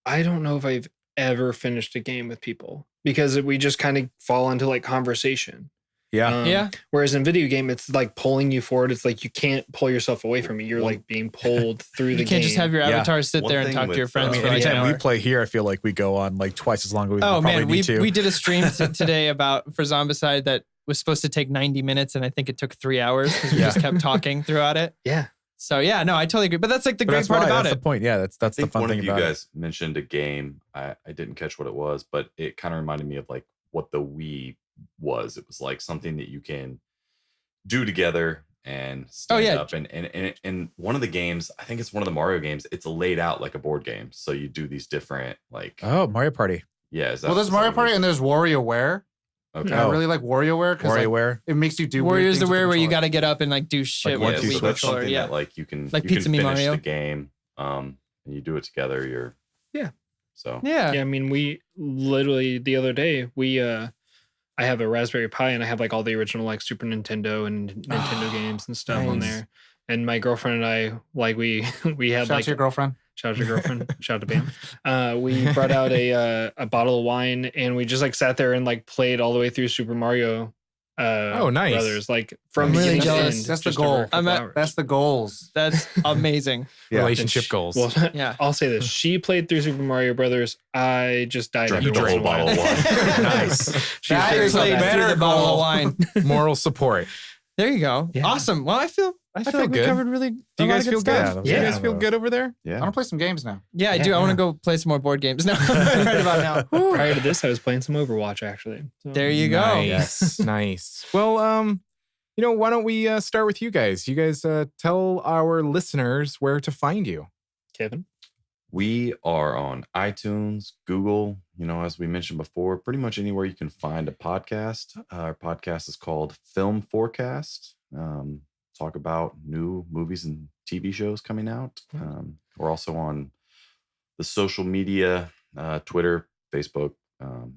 E: I don't know if I've ever finished a game with people because we just kind of fall into like conversation.
G: Yeah.
B: Yeah.
E: Whereas in video game, it's like pulling you forward. It's like you can't pull yourself away from it. You're like being pulled through the
B: You can't
E: game.
B: just have your
G: Yeah.
B: avatar sit
F: One
B: there and
F: thing
B: talk to your
F: with,
B: friends
G: I mean,
B: for like an
G: anytime we
B: hour.
G: play here, I feel like we go on like twice as long as we
B: Oh
G: probably
B: man,
G: need to.
B: we did a stream today for Zombicide that was supposed to take 90 minutes, and I think it took 3 hours because we just kept talking throughout it.
E: Yeah.
B: So yeah, no, I totally agree. But that's like the
G: But
B: great
G: that's
B: part
G: why,
B: about
G: that's
B: it.
G: the point. Yeah, that's
F: I
G: the
F: think
G: fun
F: one
G: thing
F: of you
G: about it.
F: guys mentioned a game. I didn't catch what it was, but it kind of reminded me of like what the Wii was. It was like something that you can do together and stand
B: yeah.
F: up. And one of the games, I think it's one of the Mario games, it's laid out like a board game. So you do these different like
G: Oh, Mario Party.
F: yeah. Is that,
A: Well, there's
F: is that
A: Mario
F: what it
A: Party
F: is?
A: and there's WarioWare.
F: Okay.
A: I
G: Oh.
A: really like WarioWare because
G: WarioWare.
A: it makes you do weird
B: Warriors the
A: things with
B: Wear where you
A: controller.
B: got to get up and like do shit
G: one,
B: with
G: two,
B: the
F: so
B: Wii
F: that's
B: controller.
F: something
B: Yeah.
F: that like you can
B: Like
F: you
B: Pizza
F: can
B: Me
F: finish
B: Mario.
F: the game and you do it together. You're
E: Yeah.
F: So
B: Yeah.
E: Yeah, I mean, we literally the other day I have a Raspberry Pi and I have like all the original like Super Nintendo and Nintendo games and stuff on
B: Nice.
E: there. And my girlfriend and I like we had
A: Shout out
E: like
A: to your girlfriend.
E: shout out to your girlfriend, shout out to Bam. We brought out a bottle of wine and we just like sat there and like played all the way through Super Mario.
D: Oh, nice.
E: Brothers, like from
B: I'm really
E: beginning to
B: jealous.
E: end,
A: That's the
E: just over a
A: goal.
E: couple
B: I'm at-
E: hours.
A: That's the goals.
B: That's amazing.
G: Yeah.
D: Relationship
E: And she-
D: goals.
E: Well,
B: Yeah.
E: I'll say this: she played through Super Mario Brothers. I just died.
F: Drank
E: every
F: the
E: once
F: whole
E: in a while.
F: bottle of wine.
D: Nice.
E: She was
A: That
E: very
A: is a
E: sad.
A: better
B: Through the bottle
A: goal.
B: of wine.
D: Moral support.
B: There you go.
E: Yeah.
B: Awesome. Well, I feel
D: feel
B: like we
D: good.
B: covered really.
D: Do you
B: a lot
D: guys
B: of
D: feel
B: good
D: good?
B: stuff.
D: Do you
E: Yeah.
D: guys feel good over there?
A: I
F: yeah.
A: want to play some games now.
B: Yeah, I do. I want to go play some more board games now. right about now.
E: Prior to this, I was playing some Overwatch actually. So.
B: There you go.
D: Nice. Nice. Well, why don't we start with you guys? You guys tell our listeners where to find you.
E: Kevin.
F: We are on iTunes, Google, as we mentioned before, pretty much anywhere you can find a podcast. Our podcast is called Film Forecast. Talk about new movies and TV shows coming out. We're also on the social media, Twitter, Facebook,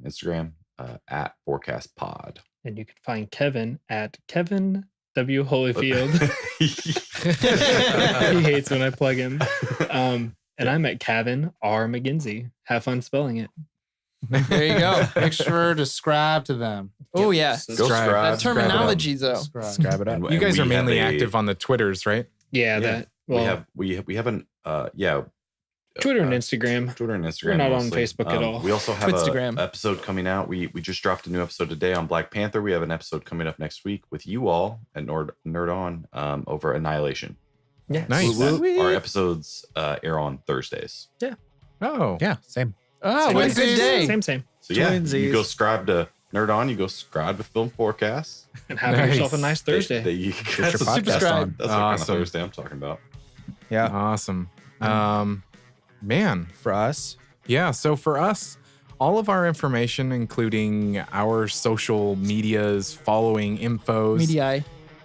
F: Instagram, at Forecast Pod.
E: And you can find Kevin at Kevin W. Holyfield. He hates when I plug him. And I'm at Kevin R. McGinsey. Have fun spelling it.
B: There you go.
A: Make sure to subscribe to them.
B: Oh yeah.
F: Go
D: Subscribe.
F: subscribe.
B: That terminology though.
A: Subscribe.
G: Grab it up.
F: And-
D: You guys
F: and
D: are
F: we have
D: mainly
F: a-
D: active on the Twitters, right?
E: Yeah,
F: Yeah.
E: that. Well,
F: we have an
E: Twitter and Instagram.
F: Twitter and Instagram.
E: We're not on
F: mostly.
E: Facebook at all.
F: We also have
B: Twitstagram.
F: an episode coming out. We just dropped a new episode today on Black Panther. We have an episode coming up next week with you all at Nerd On over Annihilation.
E: Yeah.
D: Nice.
F: Our episodes air on Thursdays.
D: Oh,
G: Yeah, same.
B: Oh, what a good day.
E: Same.
F: So yeah,
G: Twinsies.
F: you go subscribe to Nerd On. You go subscribe to Film Forecast.
E: And have
D: Nice.
E: yourself a nice Thursday.
F: That's
G: your
F: a
G: podcast
B: subscribe.
G: on.
F: That's what kind of
D: Awesome.
F: Thursday I'm talking about.
G: Yeah.
D: awesome. Man,
G: For us,
D: yeah. So for us, all of our information, including our social medias, following infos,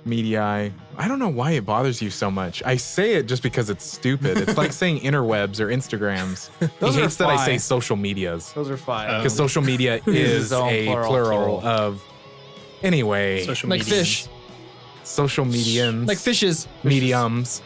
D: media. I don't know why it bothers you so much. I say it just because it's stupid. It's like saying interwebs or Instagrams.
A: Those
D: he
A: are
D: hates that I say
A: fine.
D: social medias
A: Those are fine.
D: because social media is
A: its own
D: a
A: plural.
D: plural of. Anyway,
E: Social
B: Like
E: media.
B: fish.
D: social medians,
B: Like fishes.
D: mediums.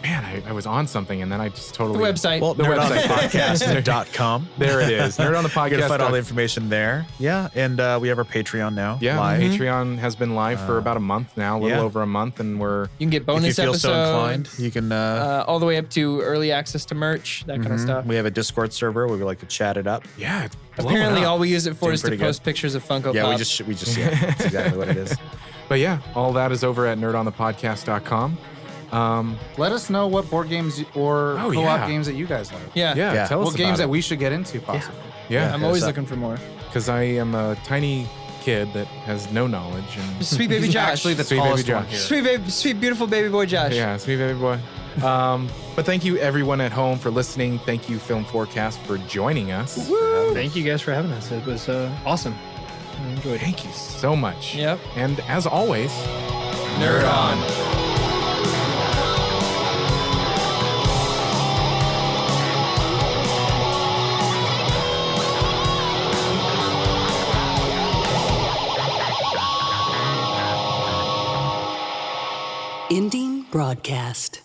D: man, I was on something and then I just totally.
B: The website.
G: Well, nerdonthepodcast.com.
D: There it is. Nerd on the podcast.
G: You can find all the information there. Yeah. And we have our Patreon now.
D: Yeah.
G: Live.
D: Patreon has been live for about a month now, a little over a month. And
B: you can get bonus
G: if you feel
B: episodes.
G: so inclined, you can.
B: All the way up to early access to merch, that kind of stuff.
G: We have a Discord server where we like to chat it up.
D: yeah, it's blowing
B: Apparently,
D: up.
B: all we use it for
G: Doing
B: is to
G: pretty
B: post
G: good.
B: pictures of Funko
G: Yeah,
B: Pops.
G: we just yeah, that's exactly what it is.
D: But yeah, all that is over at nerdonthepodcast.com.
A: Let us know what board games or co-op
D: yeah.
A: games that you guys like.
B: Yeah.
D: Yeah, tell us
A: What games
D: about
A: that we should get into, possibly.
D: Yeah,
B: I'm always looking for more.
D: because I am a tiny kid that has no knowledge. And
B: Sweet baby Josh.
A: Actually, the
D: Sweet baby
A: tallest one
D: Josh.
A: here.
B: Sweet, beautiful baby boy Josh.
D: yeah, sweet baby boy. But thank you everyone at home for listening. Thank you Film Forecast for joining us.
E: Thank you guys for having us. It was awesome. I enjoyed it.
D: Thank you so much.
B: Yep.
D: And as always,
B: Nerd on.
C: Ending broadcast.